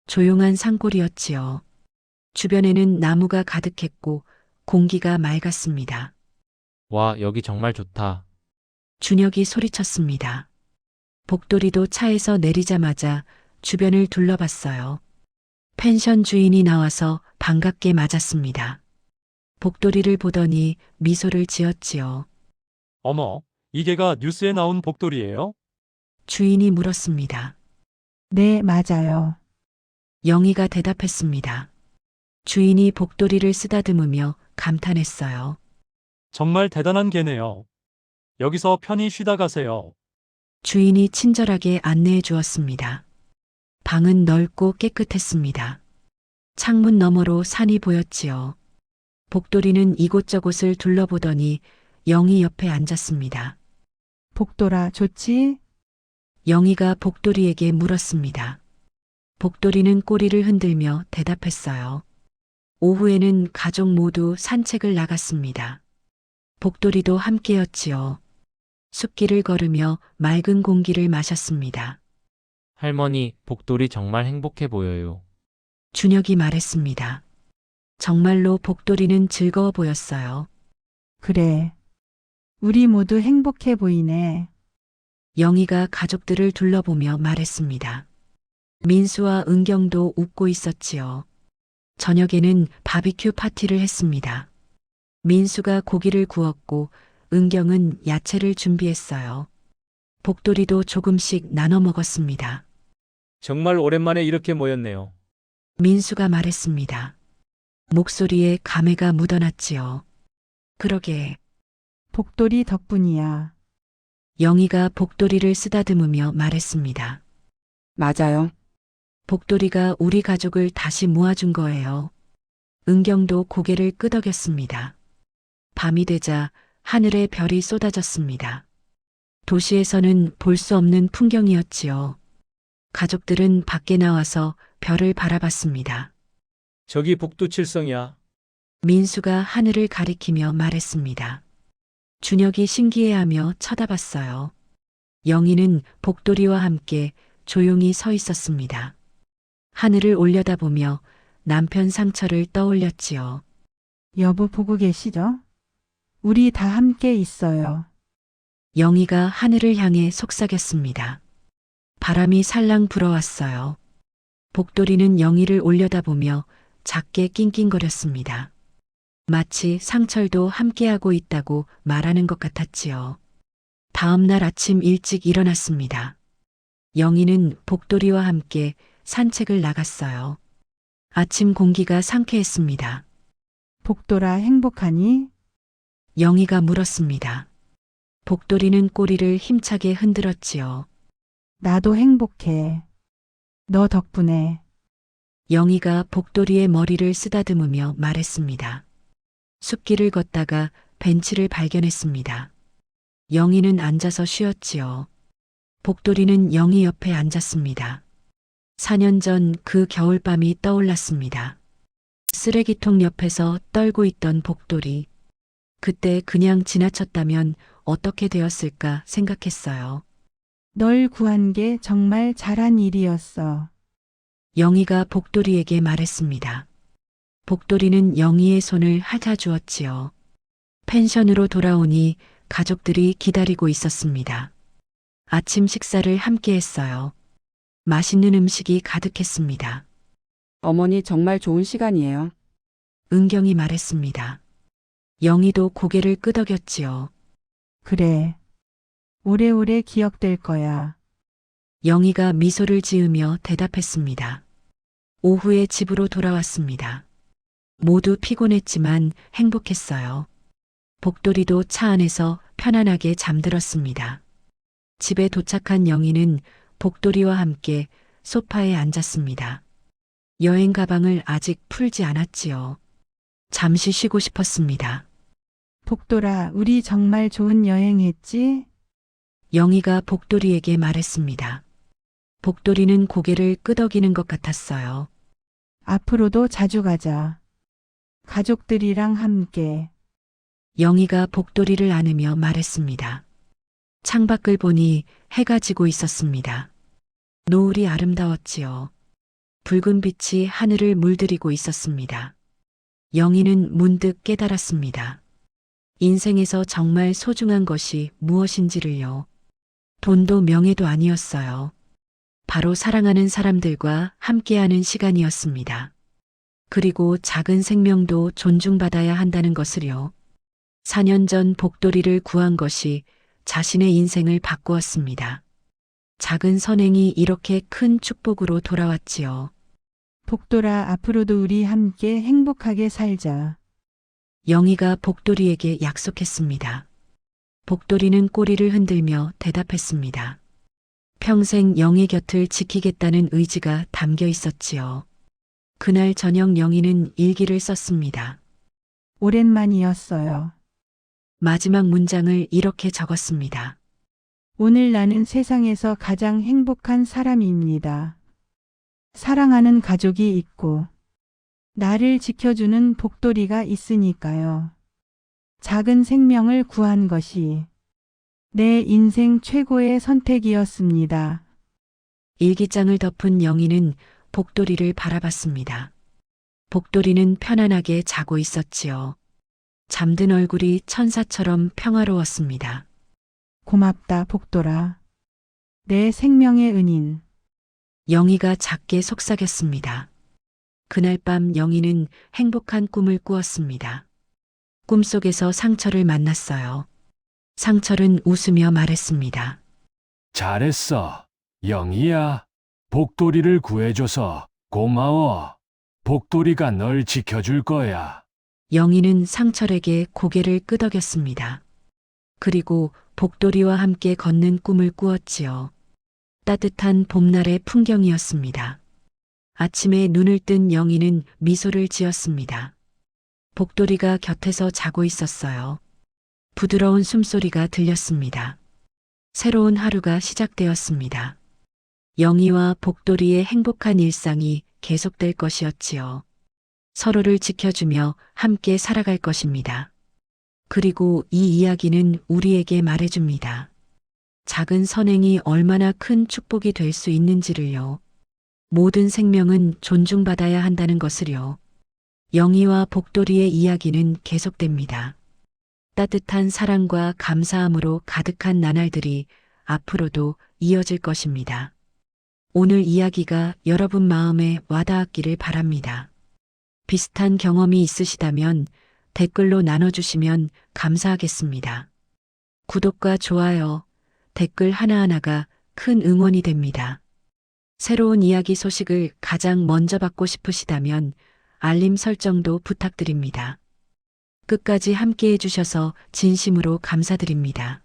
조용한 산골이었지요. 주변에는 나무가 가득했고 공기가 맑았습니다. 와, 여기 정말 좋다. 준혁이 소리쳤습니다. 복돌이도 차에서 내리자마자 주변을 둘러봤어요. 펜션 주인이 나와서 반갑게 맞았습니다. 복돌이를 보더니 미소를 지었지요. 어머, 이게가 뉴스에 나온 복돌이에요? 주인이 물었습니다. 네, 맞아요. 영희가 대답했습니다. 주인이 복돌이를 쓰다듬으며 감탄했어요. 정말 대단한 개네요. 여기서 편히 쉬다 가세요. 주인이 친절하게 안내해 주었습니다. 방은 넓고 깨끗했습니다. 창문 너머로 산이 보였지요. 복돌이는 이곳저곳을 둘러보더니 영희 옆에 앉았습니다. 복돌아, 좋지? 영희가 복돌이에게 물었습니다. 복돌이는 꼬리를 흔들며 대답했어요. 오후에는 가족 모두 산책을 나갔습니다. 복돌이도 함께였지요. 숲길을 걸으며 맑은 공기를 마셨습니다. 할머니, 복돌이 정말 행복해 보여요. 준혁이 말했습니다. 정말로 복돌이는 즐거워 보였어요. 그래. 우리 모두 행복해 보이네. 영희가 가족들을 둘러보며 말했습니다. 민수와 은경도 웃고 있었지요. 저녁에는 바비큐 파티를 했습니다. 민수가 고기를 구웠고 은경은 야채를 준비했어요. 복돌이도 조금씩 나눠 먹었습니다. 정말 오랜만에 이렇게 모였네요. 민수가 말했습니다. 목소리에 감회가 묻어났지요. 그러게. 복돌이 덕분이야. 영희가 복돌이를 쓰다듬으며 말했습니다. 맞아요. 복돌이가 우리 가족을 다시 모아준 거예요. 은경도 고개를 끄덕였습니다. 밤이 되자 하늘에 별이 쏟아졌습니다. 도시에서는 볼 수 없는 풍경이었지요. 가족들은 밖에 나와서 별을 바라봤습니다. 저기 북두칠성이야. 민수가 하늘을 가리키며 말했습니다. 준혁이 신기해하며 쳐다봤어요. 영희는 복돌이와 함께 조용히 서 있었습니다. 하늘을 올려다보며 남편 상처를 떠올렸지요. 여보 보고 계시죠? 우리 다 함께 있어요. 영희가 하늘을 향해 속삭였습니다. 바람이 살랑 불어왔어요. 복돌이는 영희를 올려다보며 작게 낑낑거렸습니다. 마치 상철도 함께하고 있다고 말하는 것 같았지요. 다음 날 아침 일찍 일어났습니다. 영희는 복돌이와 함께 산책을 나갔어요. 아침 공기가 상쾌했습니다. 복돌아, 행복하니? 영희가 물었습니다. 복돌이는 꼬리를 힘차게 흔들었지요. 나도 행복해. 너 덕분에. 영희가 복돌이의 머리를 쓰다듬으며 말했습니다. 숲길을 걷다가 벤치를 발견했습니다. 영희는 앉아서 쉬었지요. 복돌이는 영희 옆에 앉았습니다. 4년 전 그 겨울밤이 떠올랐습니다. 쓰레기통 옆에서 떨고 있던 복돌이. 그때 그냥 지나쳤다면 어떻게 되었을까 생각했어요. 널 구한 게 정말 잘한 일이었어. 영희가 복돌이에게 말했습니다. 복돌이는 영희의 손을 핥아주었지요. 펜션으로 돌아오니 가족들이 기다리고 있었습니다. 아침 식사를 함께 했어요. 맛있는 음식이 가득했습니다. 어머니 정말 좋은 시간이에요. 은경이 말했습니다. 영희도 고개를 끄덕였지요. 그래. 오래오래 기억될 거야. 영희가 미소를 지으며 대답했습니다. 오후에 집으로 돌아왔습니다. 모두 피곤했지만 행복했어요. 복돌이도 차 안에서 편안하게 잠들었습니다. 집에 도착한 영희는 복돌이와 함께 소파에 앉았습니다. 여행 가방을 아직 풀지 않았지요. 잠시 쉬고 싶었습니다. 복돌아, 우리 정말 좋은 여행했지? 영희가 복돌이에게 말했습니다. 복돌이는 고개를 끄덕이는 것 같았어요. 앞으로도 자주 가자. 가족들이랑 함께. 영희가 복돌이를 안으며 말했습니다. 창밖을 보니 해가 지고 있었습니다. 노을이 아름다웠지요. 붉은 빛이 하늘을 물들이고 있었습니다. 영희는 문득 깨달았습니다. 인생에서 정말 소중한 것이 무엇인지를요. 돈도 명예도 아니었어요. 바로 사랑하는 사람들과 함께하는 시간이었습니다. 그리고 작은 생명도 존중받아야 한다는 것을요. 4년 전 복돌이를 구한 것이 자신의 인생을 바꾸었습니다. 작은 선행이 이렇게 큰 축복으로 돌아왔지요. 복돌아, 앞으로도 우리 함께 행복하게 살자. 영희가 복돌이에게 약속했습니다. 복돌이는 꼬리를 흔들며 대답했습니다. 평생 영희 곁을 지키겠다는 의지가 담겨 있었지요. 그날 저녁 영희는 일기를 썼습니다. 오랜만이었어요. 마지막 문장을 이렇게 적었습니다. 오늘 나는 세상에서 가장 행복한 사람입니다. 사랑하는 가족이 있고, 나를 지켜주는 복돌이가 있으니까요. 작은 생명을 구한 것이 내 인생 최고의 선택이었습니다. 일기장을 덮은 영희는 복돌이를 바라봤습니다. 복돌이는 편안하게 자고 있었지요. 잠든 얼굴이 천사처럼 평화로웠습니다. 고맙다, 복돌아. 내 생명의 은인. 영희가 작게 속삭였습니다. 그날 밤 영희는 행복한 꿈을 꾸었습니다. 꿈속에서 상철을 만났어요. 상철은 웃으며 말했습니다. 잘했어, 영희야. 복돌이를 구해줘서 고마워. 복돌이가 널 지켜줄 거야. 영희는 상철에게 고개를 끄덕였습니다. 그리고 복돌이와 함께 걷는 꿈을 꾸었지요. 따뜻한 봄날의 풍경이었습니다. 아침에 눈을 뜬 영희는 미소를 지었습니다. 복돌이가 곁에서 자고 있었어요. 부드러운 숨소리가 들렸습니다. 새로운 하루가 시작되었습니다. 영희와 복돌이의 행복한 일상이 계속될 것이었지요. 서로를 지켜주며 함께 살아갈 것입니다. 그리고 이 이야기는 우리에게 말해줍니다. 작은 선행이 얼마나 큰 축복이 될 수 있는지를요. 모든 생명은 존중받아야 한다는 것을요. 영희와 복돌이의 이야기는 계속됩니다. 따뜻한 사랑과 감사함으로 가득한 나날들이 앞으로도 이어질 것입니다. 오늘 이야기가 여러분 마음에 와닿았기를 바랍니다. 비슷한 경험이 있으시다면 댓글로 나눠주시면 감사하겠습니다. 구독과 좋아요, 댓글 하나하나가 큰 응원이 됩니다. 새로운 이야기 소식을 가장 먼저 받고 싶으시다면 알림 설정도 부탁드립니다. 끝까지 함께 해주셔서 진심으로 감사드립니다.